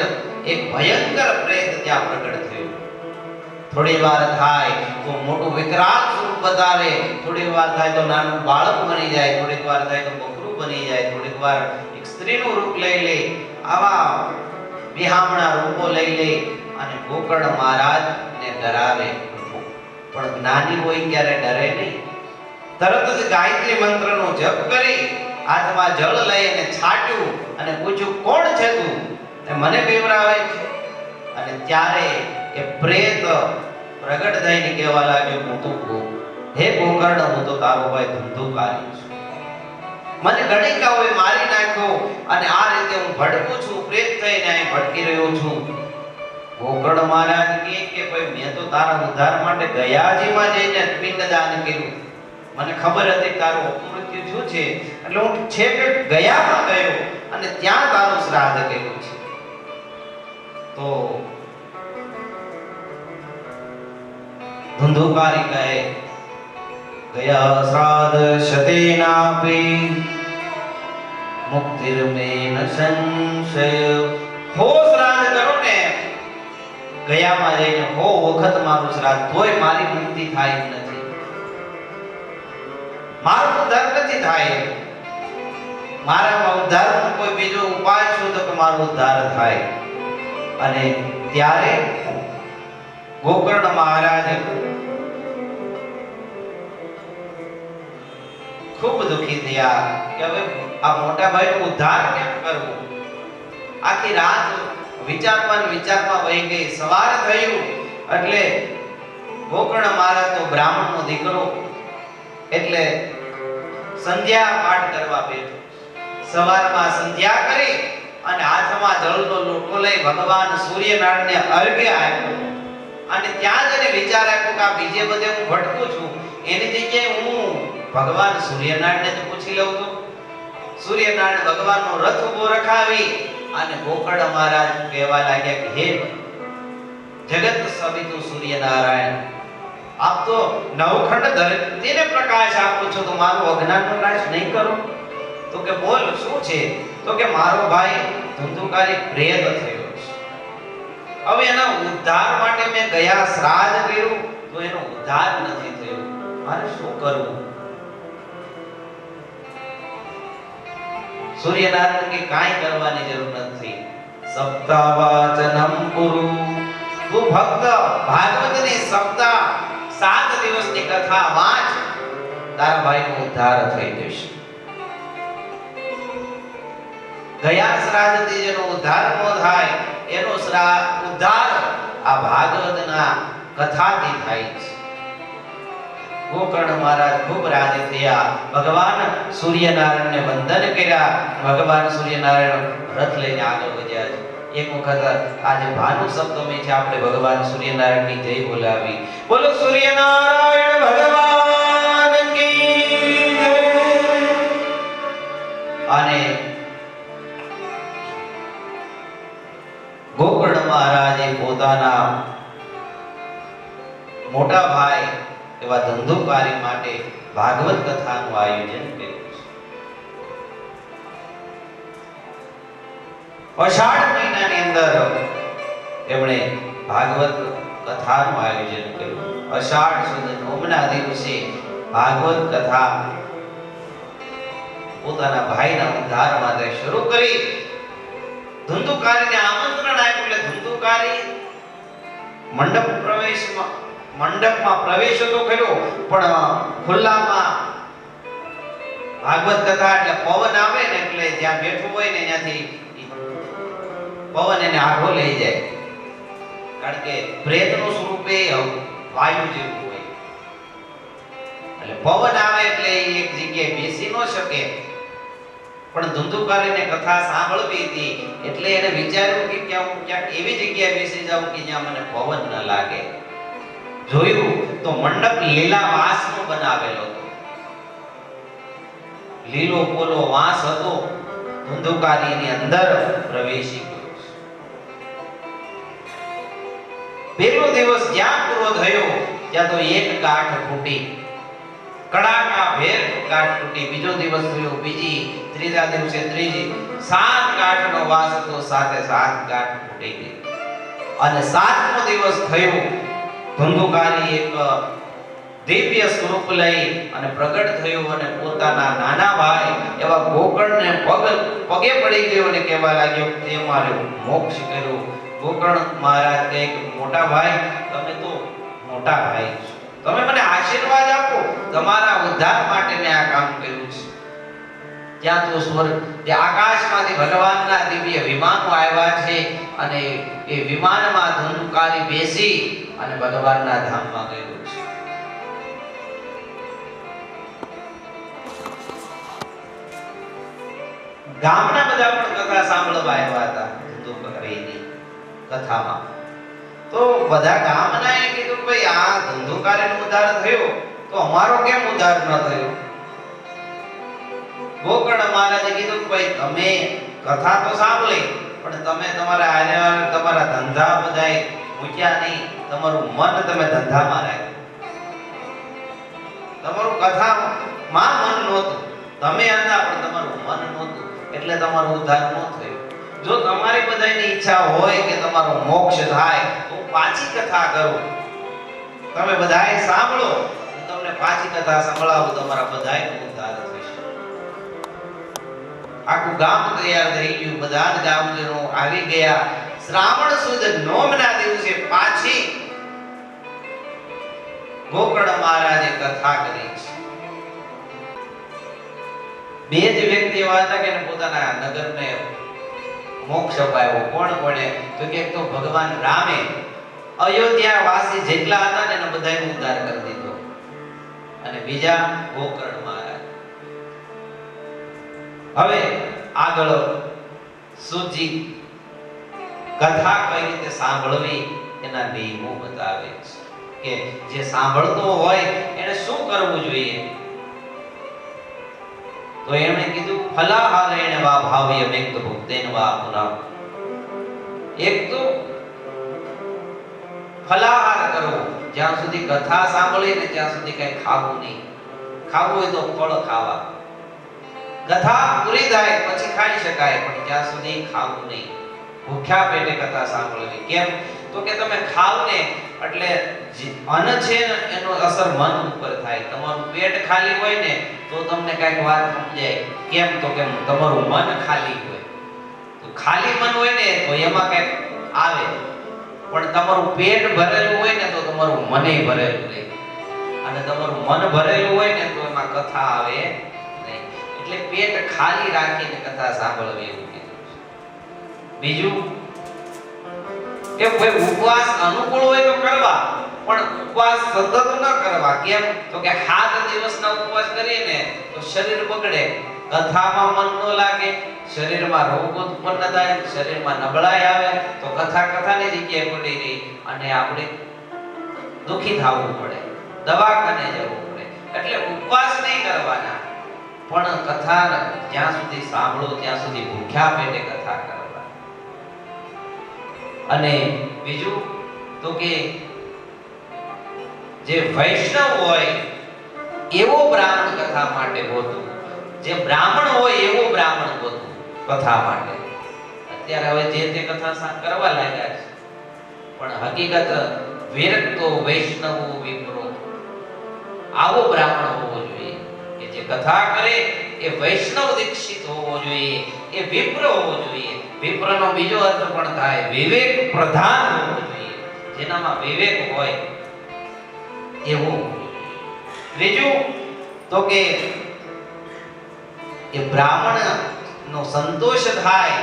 એક ભયંકર પ્રેત ત્યાં પ્રગટ થયું. થોડી વાર થાય તો મોટું વિકરાળ સ્વરૂપ બતાવે, થોડી વાર થાય તો નાનું બાળક બની જાય, થોડીક વાર થાય તો બકરું બની જાય, થોડીક વાર એક સ્ત્રીનું રૂપ લઈ લે. આવા વિહામણા રૂપો લઈ લે અને ગોકર્ણ મહારાજને ડરાવે. પણ જ્ઞાની હોય ક્યારે ડરે નહીં. તરત જ ગાયત્રી મંત્રનો જપ કરી હાથમાં જળ લઈને છાટ્યું અને પૂછ્યું કોણ છે તું? મને પીવરાવે છે. અને ત્યારે એ પ્રેત પ્રગટ થઈને કહેવા લાગ્યો હું તો હે ગોકર્ણ હું તો તારો ભાઈ ધુંધુકારી છું. મને ગણિકાઓએ મારી નાખ્યો અને આ રીતે હું ભટકું છું, પ્રેત થઈને અહીં ભટકી રહ્યો છું. ગોકર્ણ મહારાજ કે ભાઈ મેં તો તારા ઉદ્ધાર માટે ગયાજીમાં જઈને પિંડદાન કર્યું. મને ખબર હતી તારું અપમૃત્યુ થયું છે એટલે હું છેક ગયામાં ગયો અને ત્યાં તારું શ્રાદ્ધ કર્યું છે. તો ધુંધુકારી કહે ગયા શ્રાદ્ધ શતેનાપી મુક્તિર્મેન સંશય. હો શ્રાદ્ધ કરો ને, ગયામાં જઈને હો વખત મારું શ્રાદ્ધ, તોય મારી મુક્તિ થાય એમ નથી, મારો ઉદ્ધાર નથી થાય. મારામાં ઉદ્ધારનો કોઈ બીજો ઉપાય શું તો કે મારો ઉદ્ધાર થાય. અને ત્યારે ગોકર્ણ મહારાજ ખૂબ દુખી થયા કે હવે આ મોટા ભાઈનો ઉદ્ધાર કેમ કરવો. આખી રાત વિચારમાં વહી ગઈ. સવાર થયું એટલે ગોકર્ણ મહારાજ તો બ્રાહ્મણનો દીકરો એટલે સંધ્યા પાઠ કરવા બેઠો. સવારમાં સંધ્યા કરી અને હાથમાં જળનો લોટો લઈ ભગવાન સૂર્યનારાયણને અર્ઘ્ય આપ્યો. અને ત્યાં જ એને વિચાર આવ્યો કે આ બીજે બધે હું ભટકું છું, એની જગ્યાએ હું ભગવાન સૂર્યનારાયણને તો પૂછી લઉં. તો સૂર્યનારાયણ ભગવાનનો રથ ઉભો રખાવી અને ગોકર્ણ મહારાજ કહેવા લાગ્યા કે હે જગત સવિતુ સૂર્યનારાયણ, આપ તો નવખંડ ધરતીને પ્રકાશ આપો છો, તો મારો અજ્ઞાનનો નાશ નહીં કરો. તો કે બોલ શું છે. તો કે મારો ભાઈ ધુંધુકારી પ્રેત થયો છે. હવે એના ઉદ્ધાર માટે મેં ગયા શ્રાદ્ધ કર્યું તો એનો ઉદ્ધાર નથી થયો, મારે શું કરવું. સૂર્યનારાયણ કે કાંઈ કરવાની જરૂર નથી. સપ્તાવાચનમ કુરુ, તું ફક્ત ભાગવતની સપ્તાહ 7 દિવસની કથા વાંચ, તારા ભાઈનો ઉદ્ધાર થઈ જશે. ગયા શ્રાદ્ધથી જેનો ઉદ્ધાર ન થાય એનો ઉદ્ધાર આ ભાગવતના કથાથી થાય છે. ગોકર્ણ મહારાજ ખૂબ રાજી થયા. ભગવાન સૂર્યનારાયણને વંદન કર્યા. ભગવાન સૂર્યનારાયણ રથ લઈને આગળ વધ્યા છે. એક વખત આજે ભાનુ સપ્તમી છે, આપણે ભગવાન સૂર્યનારાયણની જય બોલાવી. બોલો સૂર્યનારાયણ ભગવાન કી જય. અને ગોકર્ણ મહારાજે પોતાના મોટા ભાઈ એવા ધંધુકારી માટે ભાગવત કથાનું આયોજન કર્યું છે. અષાઢ મહિનાની અંદર એમણે ભાગવત કથાનું આયોજન કર્યું. અષાઢ સુદ નોમના દિવસે ભાગવત કથા પોતાના ભાઈના ઉદ્ધાર માટે શરૂ કરી. ધુંધુકારીને આમંત્રણ આપ્યું એટલે ધુંધુકારી મંડપમાં પ્રવેશ તો કર્યો, પણ ખુલ્લામાં ભાગવત કથા એટલે પવન આવે ને એટલે જ્યાં બેઠું હોય ને ત્યાંથી પવન એને આઘો લઈ જાય. કારણ કે પ્રેતનું સ્વરૂપ એ વાયુ જેવું હોય એટલે પવન આવે એટલે એક જગ્યાએ બેસી ન શકે. પણ ધુંધુકારીને કથા સાંભળવી હતી એટલે એને વિચાર્યું કે ક્યાંક એવી જગ્યાએ બેસી જાઉં કે જ્યાં મને પવન ન લાગે. જોયું તો મંડપ લીલા વાંસનો બનાવેલો હતો. લીલો પોલો વાંસ હતો. ધુંધુકારીની અંદર પ્રવેશી ગયો. પહેલો દિવસ જ્યાં પૂરો થયો ત્યાં તો એક ગાંઠ ફૂટી, કડાકા ભેર ગાંઠ ફૂટી. બીજો દિવસ થયો બીજી, ત્રીજા દિવસે ત્રીજી. 7 ગાંઠનો વાસ હતો, 7 ગાંઠ ફૂટી ગઈ. અને 7મો દિવસ થયો. ધુંધુકારી એક દિવ્ય સ્વરૂપ લઈ અને પ્રગટ થયો અને પોતાના નાના ભાઈ એવા ગોકર્ણને પગે પડી ગયો અને કહેવા લાગ્યો તે મારે મોક્ષ કર્યો. ગોકર્ણ મહારાજ કહે કે મોટા ભાઈ, તમે તો મોટા ભાઈ છો, તમે મને આશીર્વાદ આપો, તમારા ઉદ્ધાર માટે મેં આ કામ કર્યું છે. ત્યાં તો સ્વર્ગ, જે આકાશમાંથી ભગવાનના દિવ્ય વિમાનો આવ્યા છે અને એ વિમાનમાં ધુંધુકારી બેસી અને ભગવાનના ધામમાં ગયું છે. ગામના બધા પણ કથા સાંભળવા આવ્યા હતા ધુંધુકારીની કથામાં. તો બધા ગામના એ કીધું ભાઈ આ ધુંધુકારીનો ઉદ્ધાર થયો તો અમારો કેમ ઉદ્ધાર ન થયો? ગોકર્ણ મહારાજે કીધું ભાઈ તમે કથા તો સાંભળી પણ તમે તમારા ધંધા બધાય મૂક્યા નહીં, તમારું મન તમે ધંધામાં રાખ્યું. તમારું કથામાં મન નહોતું, તમે હતા પણ તમારું મન નહોતું. એટલે તમારો ઉદ્ધાર ન થયો. જો તમારી બધાની ઈચ્છા હોય કે તમારો મોક્ષ થાય તો પાછી કથા કરું, તમે બધાએ સાંભળો, હું તમને પાછી કથા સંભળાવું, તમારા બધાયનો ઉદ્ધાર થશે. આખું ગામ તૈયાર થઈ ગયું, બધા જ ગામજનો આવી ગયા. શ્રાવણ સુદ નોમના દિવસે પાછી ગોકર્ણ મહારાજે કથા કરી છે. બે જ વ્યક્તિ એવા હતા કે પોતાના નગરને મોક્ષ અપાયો. કોણ કોણે? તો કે એક તો ભગવાન રામે અયોધ્યા વાસી જેટલા હતા ને એને બધાનો ઉદ્ધાર કરી દીધો, અને બીજા ગોકર્ણ મહારાજ. હવે આગળ સુજી કથા કઈ રીતે સાંભળવી એના નિયમો બતાવે છે કે જે સાંભળતો હોય એને શું કરવું જોઈએ. તો એમણે કીધું ફલાહારેણ વા ભાવ્ય વ્યક્ત ભુક્તેન વા પુનઃ. એક તો ફલાહાર કરવો, જ્યાં સુધી કથા સાંભળીએ ને ત્યાં સુધી કઈ ખાવું નહીં. ખાવું હોય તો ફળ ખાવા, કથા પૂરી થાય પછી ખાઈ શકાય, પણ ત્યાં સુધી ખાવું નહીં. ભૂખ્યા પેટે કથા સાંભળવી. કેમ? તો કે તમે ખાવ ને એટલે અન્ન છે ને એનો અસર મન ઉપર થાય. તમારું પેટ ખાલી હોય ને તો તમને કઈક વાત સમજાય. કેમ? તો કે તમારું મન ખાલી હોય. તો ખાલી મન હોય ને તો એમાં કઈક આવે, પણ તમારું પેટ ભરેલું હોય ને તો તમારું મનય ભરેલું રહે, અને તમારું મન ભરેલું હોય ને તો એમાં કથા આવે નહીં. એટલે પેટ ખાલી રાખીને કથા સાંભળવી એવું કીધું છે. બીજું કે કોઈ ઉપવાસ અનુકૂળ હોય તો કરવા, પણ ઉપવાસ સતત ન કરવા. કેમ? તો કે 7 દિવસના ઉપવાસ કરીએ ને તો શરીર બગડે, કથામાં મન ન લાગે, શરીરમાં રોગ ઉત્પન્ન થાય, શરીરમાં નબળાઈ આવે, તો કથાની જગ્યાએ પડી રહી અને આપણે દુખી થવું પડે, દવાખાને જવું પડે. એટલે ઉપવાસ નહીં કરવાના, પણ કથા જ્યાં સુધી સાંભળો ત્યાં સુધી ભૂખ્યા પેટે કથા કરવા. અને બીજું તો કે જે વૈષ્ણવ હોય એવો બ્રાહ્મણ કથા માટે ગોતું, જે બ્રાહ્મણ હોય એવો બ્રાહ્મણ ગોતું કથા માટે. અત્યારે હવે જે તે કથા કરવા લાગ્યા છે, પણ હકીકત વિરક્તો વૈષ્ણવો વિપ્રો આવો બ્રાહ્મણ હોવો જોઈએ કે જે કથા કરે એ વૈષ્ણવ દીક્ષિત હોવો જોઈએ, એ વિપ્ર હોવો જોઈએ. વિપ્રનો બીજો અર્થ પણ થાય વિવેક પ્રધાન હોવો જોઈએ, જેનામાં વિવેક હોય એવો. બીજું તો કે એ બ્રાહ્મણ નો સંતોષ થાય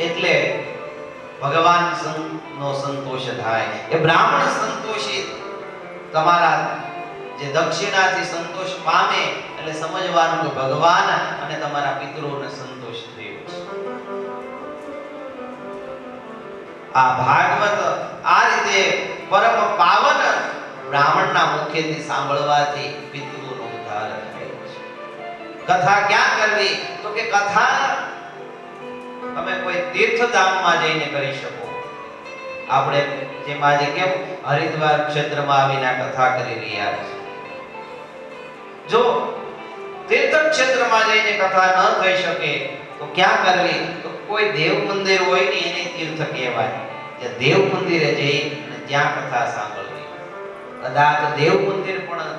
એટલે ભગવાન નો સંતોષ થાય. એ બ્રાહ્મણ સંતોષિત તમારા જે દક્ષિણાથી સંતોષ પામે એટલે સમજવાનું કે ભગવાન અને તમારા પિતૃઓને સંતોષ થયો છે. આ ભાગવત આ રીતે પરમ પાવન બ્રાહ્મણના મુખેથી સાંભળવાથી પિતૃઓનો ઉદ્ધાર થાય છે. કથા ક્યાં કરવી? તો કે કથા તમે કોઈ તીર્થધામમાં જઈને કરી શકો. આપણે જેમ આજે કેમ હરિદ્વાર ક્ષેત્રમાં આવીને કથા કરી રહ્યા છે. જો તીર્થ ક્ષેત્રમાં જઈને કથા ન થઈ શકે તો ક્યાં કરવી? તો કોઈ દેવ મંદિર હોય ને એને તીર્થ કહેવાય. કે દેવ મંદિરે જઈ અને ત્યાં કથા સાંભળવી. કદાચ દેવ મંદિર પણ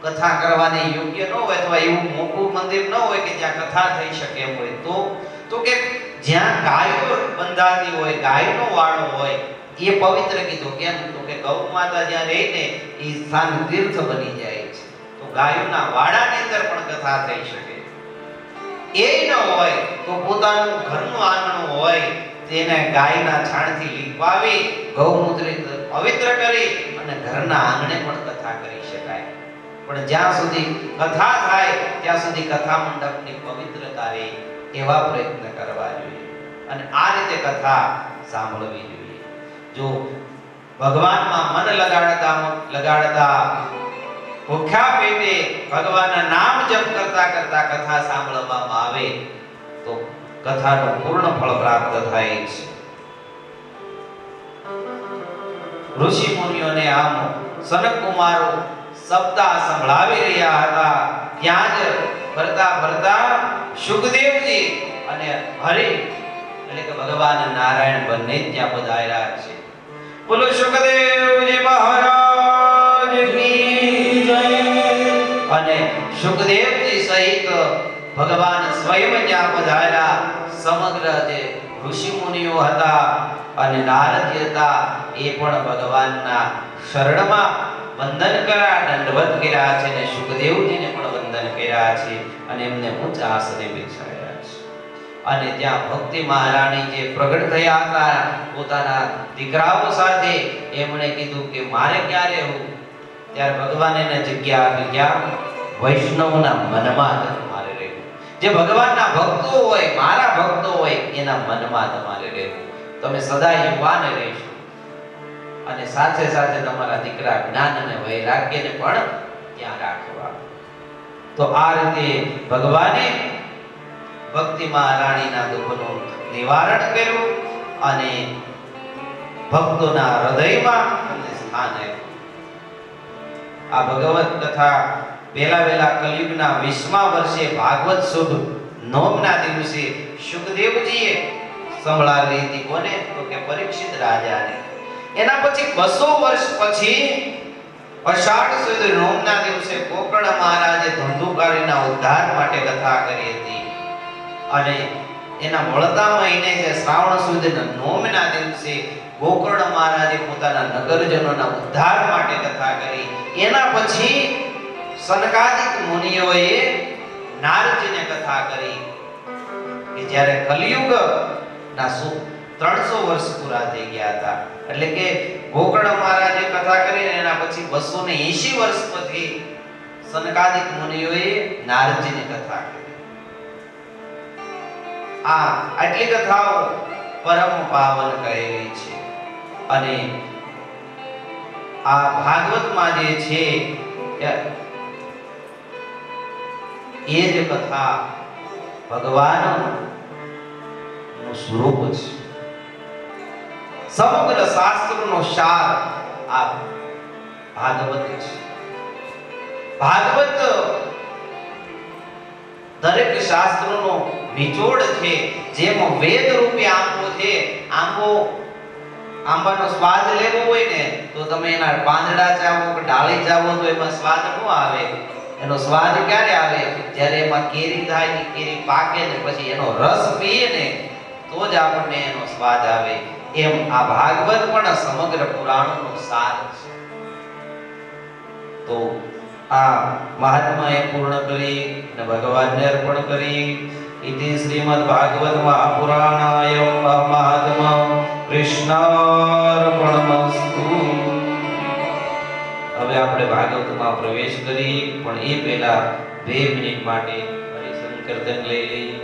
કથા કરવાની યોગ્ય ન હોય, અથવા એવું મોટું મંદિર ન હોય કે જ્યાં કથા થઈ શકે એમ હોય, તો કે જ્યાં ગાયો બંધાતી હોય, ગાયનો વાડો હોય એ પવિત્ર કીધું. કેમ? તો કે ગૌ માતા જ્યાં રહીને એ સ્થાન તીર્થ બની જાય છે. તો ગાયોના વાડાની અંદર પણ કથા થઈ શકે. એ ન હોય તો પોતાનું ઘરનું આંગણું હોય તેને ગાયના છાણથી લીપવાવી ગૌમૂત્રિત પવિત્ર કરી અને ઘરના આંગણે પણ કથા કરી શકાય. પણ જ્યાં સુધી કથા થાય ત્યાં સુધી કથા મંડપની પવિત્રતા રહે એવા પ્રયત્ન કરવા જોઈએ, અને આ રીતે કથા સાંભળવી જોઈએ. જો ભગવાનમાં મન લગાડતા ભૂખ્યા પેટે ભગવાનના નામ જપ કરતા કરતા કથા સાંભળવામાં આવે તો કથાનું પૂર્ણ ફળ પ્રાપ્ત થાય છે. ઋષિ મુનિઓને આમ સનક કુમારો સપ્તાહ સંભળાવી રહ્યા હતા. ત્યાં જ ફરતા ફરતા સુખદેવજી અને હરિ એટલે કે ભગવાન નારાયણ બંને ત્યાં પધાર્યા છે. બોલો સુખદેવજી મહારાજ કી જય. અને સુખદેવજી સહિત ભગવાન સ્વયં ત્યાં પધાર્યા. સમગ્ર જે ઋષિ મુનિઓ હતા અને નારદજી હતા એ પણ ભગવાનના શરણમાં વંદન કર્યા, દંડવત કર્યા છે અને સુખદેવજીને પણ વંદન કર્યા છે અને એમને ઊંચા આસને બેસાડ્યા છે. અને ત્યાં ભક્તિ મહારાણી જે પ્રગટ થયા હતા પોતાના દીકરાઓ સાથે, એમણે કીધું કે મારે ક્યાં રહેવું? ત્યારે ભગવાને એને જગ્યા આપી, ક્યાં? વૈષ્ણવના મનમાં તમારે રહેવું. જે ભગવાનના ભક્તો હોય, મારા ભક્તો હોય, એના મનમાં તમારે રહેવું. તમે સદા યુવાન રહેશો અને સાથે સાથે તમારા દીકરા જ્ઞાન અને વૈરાગ્યને પણ ત્યાં રાખવા. તો આ રીતે ભગવાને ભક્તિ મહારાણીના દુઃખનું નિવારણ કર્યું અને ભક્તોના હૃદયમાં એમને સ્થાન આપ્યું. આ ભગવત કથા પહેલા કલયુગના 20મા વર્ષે ભાગવત સુદ નોમના દિવસે સુખદેવજીએ સંભળાવી હતી. કોને? તો કે પરીક્ષિત રાજાને. એના પછી 200 વર્ષ પછી અષાઢ સુદ નોમના દિવસે ગોકર્ણ મહારાજે ધંધુકારીના ઉદ્ધાર માટે કથા કરી હતી. અને એના મળતા મહિને જે શ્રાવણ સુદ નોમના દિવસે ગોકર્ણ મહારાજે પોતાના નગરજનોના ઉદ્ધાર માટે કથા કરી. એના પછી સનકાદિક મુનિઓએ નારદજીને કથા કરી કે જ્યારે કલિયુગ ના 300 વર્ષ પૂરા થઈ ગયા હતા. એટલે કે ગોકર્ણ મહારાજે કથા કરીને એના પછી 280 વર્ષ પછી સનકાદિક મુનિઓએ નારદજીની કથા કરી. આટલી કથાઓ પરમ પાવન કહેવી છે. અને આ ભાગવતમાં જે છે એ જ કથા ભગવાનનું સ્વરૂપ છે. સમગ્ર શાસ્ત્રનો સાર આ ભાગવત છે. ભાગવત દરેક શાસ્ત્રનો નિચોડ છે. જેમ વેદ રૂપી આંબો છે, આંબાનો સ્વાદ લેવો હોય ને તો તમે એના પાંદડા ચાવો કે ડાળી ચાવો તો એમાં સ્વાદ ન આવે. એનો સ્વાદ ક્યારે આવે? જ્યારે એમાં કેરી થાય ને, કેરી પાકે ને પછી એનો રસ પીએ ને તો જ આપણને એનો સ્વાદ આવે. એમ આ ભાગવત પણ સમગ્ર પુરાણનો સાર છે. તો આ મહાત્માએ પૂર્ણ કરી અને ભગવાનને અર્પણ કરી. ઇતિ શ્રીમદ ભાગવત મહાપુરાણાય મહાત્મા કૃષ્ણાર્પણમસ્તુ. હવે આપણે ભાગવતમાં પ્રવેશ કરી, પણ એ પહેલા 2 મિનિટ માટે હરિસંકીર્તન લઈ લઈએ.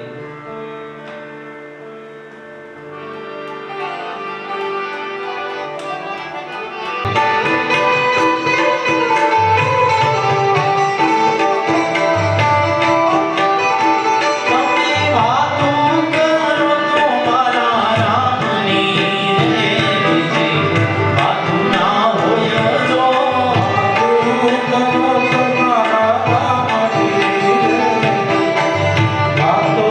Bye.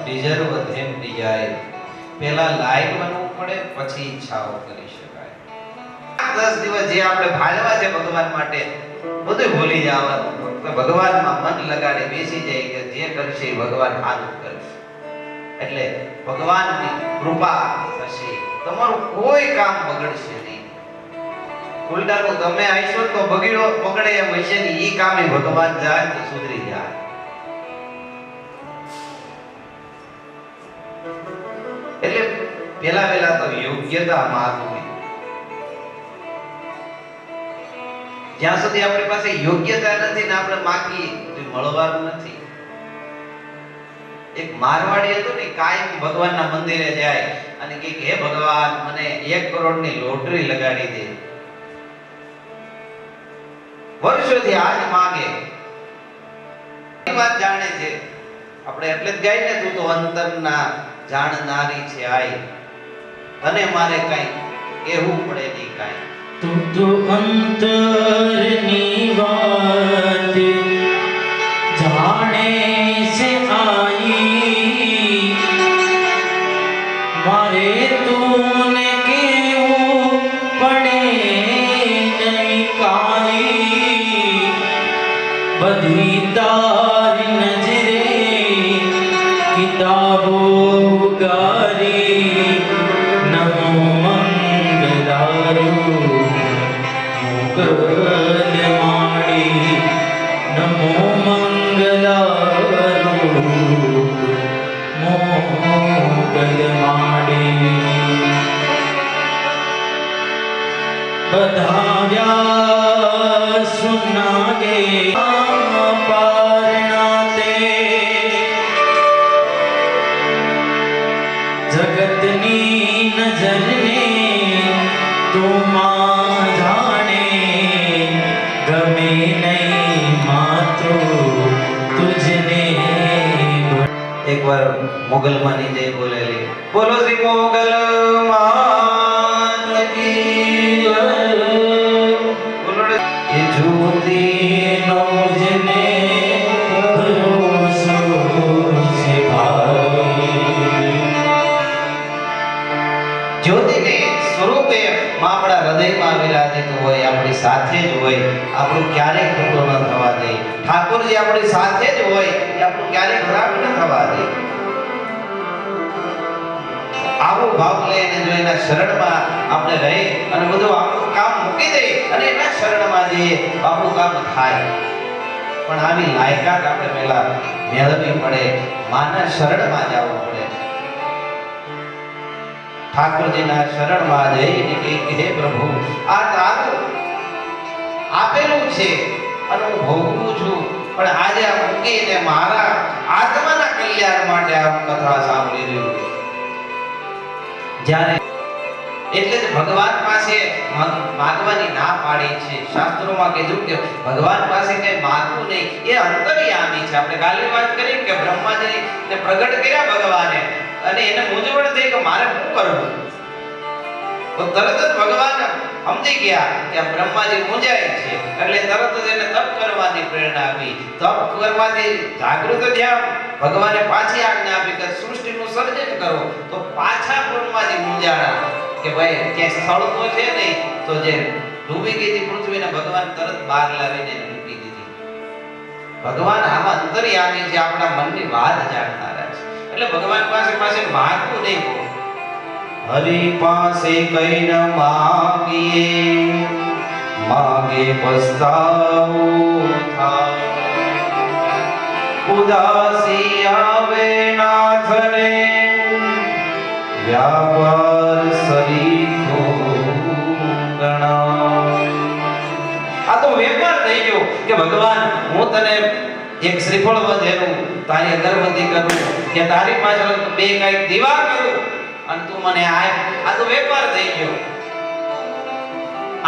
ડિઝર્વ ધેમ ડિઝાયર. પહેલા લાયક બનવું પડે, પછી ઈચ્છાઓ કરી શકાય. 10 દિવસ જે આપણે ભાળવા છે ભગવાન માટે, બધું ભૂલી જવાનું. ફક્ત ભગવાનમાં મન લગાડી બેસી જાય કે જે કરશે એ ભગવાન સારું કરશે. એટલે ભગવાનની કૃપા થશે, તમારું કોઈ કામ બગડશે નહીં. ઉલટાનું તમે આઈશો તો બગડે એમ હશે ને, એ કામે ભગવાન જાય તો સુધરી જાય. એટલે પેલા તો યોગ્યતા માગવી. જ્યાં સુધી આપણી પાસે યોગ્યતા નથી ને આપણે માગીએ તો મળવાનું નથી. એક મારવાડી હતો ને, કાયમ ભગવાનના મંદિરે જાય અને કહે હે ભગવાન, મને 1 કરોડની લોટરી લગાડી દે. વર્ષોથી આજ માગે. એ વાત જાણે છે આપણે, એટલે જ ગાય ને, તું તો અંતરના જાણનારી છે આઈ, તને મારે કઈ કહેવું પડે નહીં કાઈ. તું તો અંતરની વાત જાણે છે આઈ, મારે તુને કેવું પડે નહીં કાઈ. બધી તારી નજરે કિતાબો ગારી, નમો મંગલારું મોગલ માડી, નમો મંગલારું મોગલ માડી. બધાવ્યા સુનાગે પારણાતે, જગતની નજરને તું માં જાણે, ગમે નહીં માતો તુજને. એકવાર મોગલમાની જય બોલેલી, બોલો શ્રી મોગલ માત કી જય. બોલો એ જ્યોતિનો તુજને ભરોસો છે ભાઈ. જ્યોતિને સ્વરૂપે આપણા હૃદયમાં વિરાજિત હોય, આપણી સાથે જ હોય, આપણું ક્યારેય ખોટો ન થવા દે. ઠાકોરજી આપણી સાથે જ હોય, એ આપણું ક્યારેય ખરાબ ન થવા દે. આવો ભાવ લઈને જો એના શરણમાં આપણે રહી અને બધું આપણું કામ મૂકી દે અને એના શરણમાં જઈએ, આપણું કામ થાય. પણ આવી લાયકાત આપણે પહેલા મેળવવી પડે, માના શરણમાં જવું પડે. ઠાકોરજીના શરણમાં જઈને કે હે પ્રભુ, આ તારું આપેલું છે અને હું ભોગવું છું, પણ આજે આ મૂકીને મારા આત્માના કલ્યાણ માટે આ કથા સાંભળી રહ્યો. જ્યારે એટલે જ ભગવાન પાસે માંગવાની ના પાડી છે. શાસ્ત્રોમાં કીધું કે ભગવાન પાસે કઈ માંગવું નહીં, એ અંતર્યામી છે. આપણે કાલે વાત કરી કે બ્રહ્માજીને પ્રગટ કર્યા ભગવાને, અને એને મૂંઝવણ થઈ કે મારે શું કરવું. તો તરત જ ભગવાન સમજી ગયા કે આ બ્રહ્માજી મૂંઝાય છે, એટલે તરત જ એને તપ કરવાની પ્રેરણા આપી. તપ કરવાથી જાગૃત થયા. ભગવાને પાછી આજ્ઞા આપી કે સૃષ્ટિનું સર્જન કરો. તો પાછા બ્રહ્માજી મૂંઝાણા કે ભાઈ ક્યાંય સ્થળ તો છે નહીં. તો જે ડૂબી ગઈ હતી પૃથ્વીને ભગવાન તરત બહાર લાવીને મૂકી દીધી. ભગવાન આમાં અંતર્યામી છે, આપણા મનની વાત જાણનારા છે. એટલે ભગવાન પાસે માંગવું નહીં. હરિ પાસે કઈ ન માંગીએ, માગે પસ્તાવો થાય. ઉદાસી આવે નાથને, વ્યાપાર સરીખો ગણાય. આ તો વેપાર થઈ ગયો કે ભગવાન, હું તને એક શ્રીફળ વધેરું, તારી અગરબત્તી કરું, કે તારી પાછળ બે કઈક દીવા કરું અને તું મને આય. આ તો વેપાર થઈ ગયો.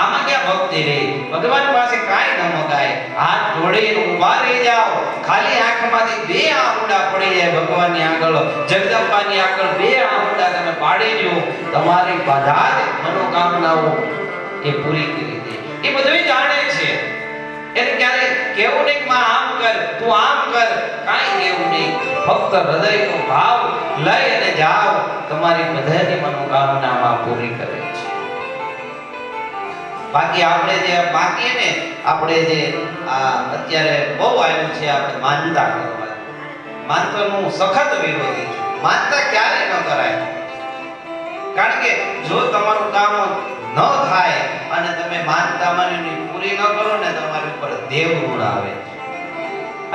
આમાં ક્યાં ભક્તિ રહી? ભગવાન પાસે કાઈ ન મગાય. હાથ જોડીને ઊભા રહી જાઓ, ખાલી આંખમાંથી બે આંગળા પડી જાય ભગવાનની આગળ, જગદંબાની આગળ બે આંગળા તમે પાડી દો, તમારી બધા જ મનોકામનાઓ એ પૂરી કરી દે. એ બધું જાણે છે. એને ક્યારે કેવું નહીં માં આમ કર, તું આમ કર, કાંઈ કેવું નહીં. ફક્ત હૃદયનો ભાવ લઈ અને જાઓ, તમારી બધાની મનોકામનામાં પૂરી કરે છે. બાકી આપણે જે આ અત્યારે બહુ આવ્યું છે, આપણે માનતા કરવા. માનતાનું સખત વિરોધી છું. માનતા ક્યારે ન કરાય, કારણ કે જો તમારું કામ ન થાય અને તમે માનતા માની પૂરી ન કરો ને, તમારી ઉપર દેવ ઋણ આવે.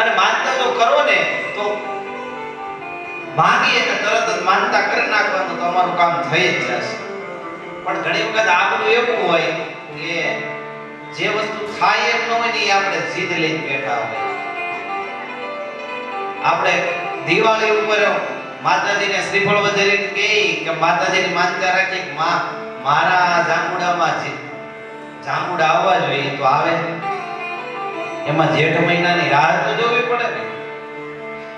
અને માનતા જો કરો ને તો માગી અને તરત જ માનતા કરી નાખવાનું, તમારું કામ થઈ જ જશે. પણ ઘણી વખત આપણું એવું હોય કે જે વસ્તુ થાય એમ ન હોય ને, એ આપણે જીદ લઈને બેઠા હોય. આપણે દિવાળી ઉપર માતાજીને શ્રીફળ વધારી કે માતાજીની માનતા રાખી કે માં મારા જાંબુડામાં છે જાંબુડા આવવા જોઈએ, તો આવે. એમાં જેઠ મહિનાની રાહ તો જોવી પડે ને.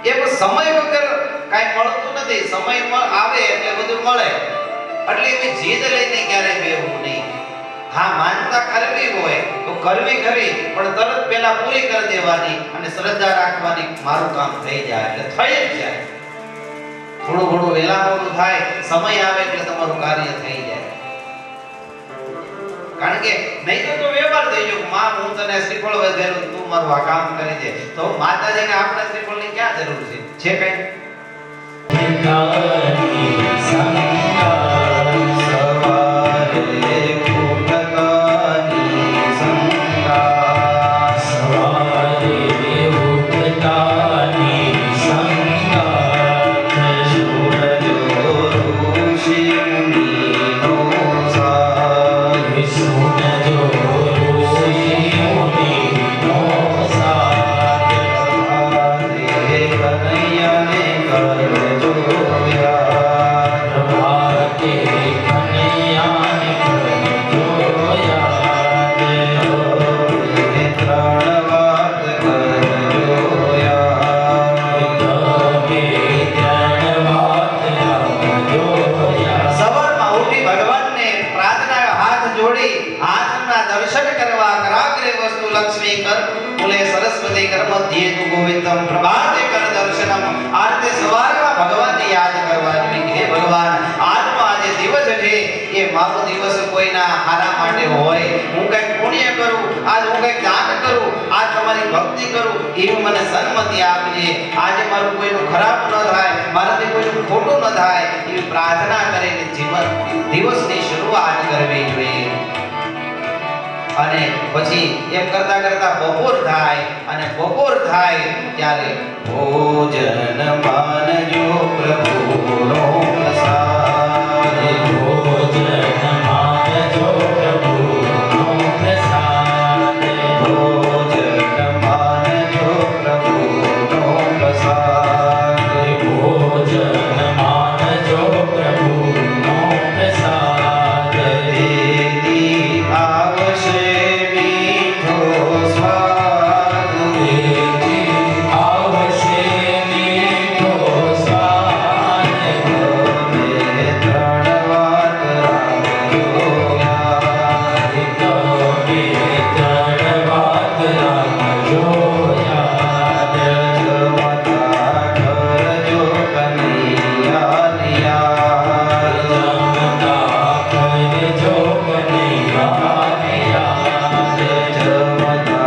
એ સમય વગર કાંઈ મળતું નથી. સમય આવે એટલે બધું મળે. એટલે એવી જીદ લઈને ક્યારેય બેહવું નહીં. હા, માનતા કરવી હોય તો કરવી ખરી, પણ તરત પહેલા પૂરી કરી દેવાની અને શ્રદ્ધા રાખવાની, મારું કામ થઈ જાય એટલે થઈ જ જાય. થોડું ઘણું વહેલા મોડું થાય, સમય આવે એટલે તમારું કાર્ય થઈ જાય. કારણ કે નહીં તો વ્યવહાર થઈ ગયો, માં હું તને શ્રીફળ વધેલું, તું મારું આ કામ કરી દે. તો માતાજીને આપણે શ્રીફળની ક્યાં જરૂર છે કઈ? મારો દિવસ કોઈના હારા માટે હોય, હું કઈક પુણ્ય કરું, આજ હું કઈક દાન કરું, આજ તમારી ભક્તિ કરું, એવી મને સન્મતિ આપજે. આજે મારું કોઈનું ખરાબ ન થાય, મારાથી કોઈનું ખોટું ન થાય, એવી પ્રાર્થના કરીને જીવન દિવસની શરૂઆત કરવી જોઈએ. અને પછી એમ કરતા કરતા બપોર થાય, અને બપોર થાય ત્યારે ભોજન માનજો પ્રભુનો પ્રસાદ. ભોજન માનજો પ્રભુનો પ્રસાદ. ભોજન માનજો પ્રભુનો પ્રસાદ. ભોજન માનજો પ્રભુનો પ્રસાદ. દેદી આવશે મીઠો સ્વાદ. દેદી આવશે મીઠો સ્વાદ. તમે ત્રણ વાત રાખજો યાદ. તમે ત્રણ વાત રાખજો યાદ. જમતા કરજો કનૈયાની યાદ. જમતા કરજો કનૈયાની યાદ. જમતા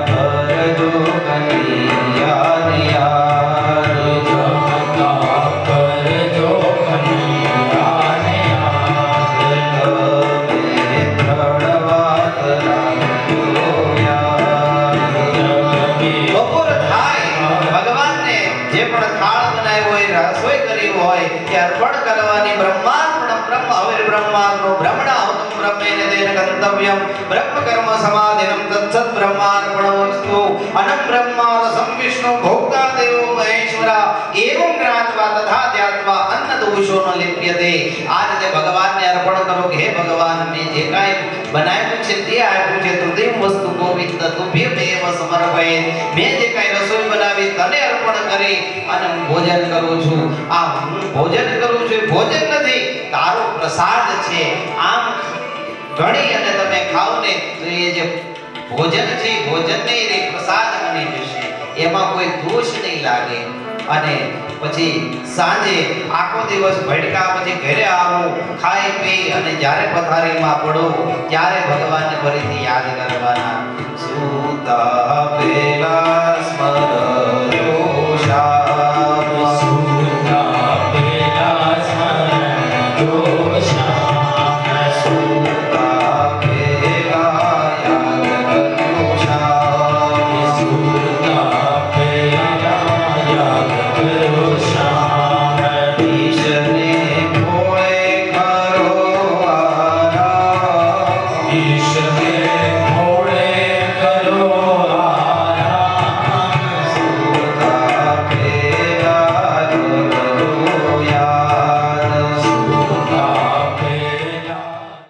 કરજો કનૈયાની યાદ. જમતા કરજો કનૈયાની યાદ. તમે ત્રણ વાત રાખજો યાદ. બપોર થાય, ભગવાનને જે પણ થાળ બનાવ્યો હોય, રસોઈ કરી હોય, તે અર્પણ કરવાની. બ્રહ્માર્પણમ બ્રહ્મ હવિર બ્રહ્માર્પણો બ્રહ્મણાહુતમ બ્રહ્મેન તેન ગંતવ્યમ બ્રહ્મ કર્મ સમાધિનમ તત્સત બ્રહ્માર્પણમસ્તુ. અનમ બ્રહ્મારસમ વિષ્ણુ ભોક્તા દેવો મહેશ્વરા એવં જ્ઞાત્વા તથા ધ્યાત્વા અન્ન દોષો ન લિપ્યતે. આ રીતે ભગવાનને અર્પણ કરો કે હે ભગવાન, મેં જે કાંઈ બનાવ્યું છે તે આપ્યું છે, તૃતીય વસ્તુ ગોવિંદ તુભ્યમેવ સમર્પયેત. મેં જે કાંઈ રસોઈ બનાવી તને અર્પણ કરી અને હું ભોજન કરું છું. આ હું ભોજન કરું છું એ ભોજન નથી, તારો પ્રસાદ છે. આમ ગણી અને તમે ખાઓ ને તો એ જે ભોજન છે ભોજનને રે પ્રસાદ બની જશે, એમાં કોઈ દોષ નહીં લાગે. અને પછી સાંજે આખો દિવસ ભટકા પછી ઘરે આવો, ખાઈ પી અને જ્યારે પથારીમાં પડો ત્યારે ભગવાનને ફરીથી યાદ કરવાના. સૂતા પેલા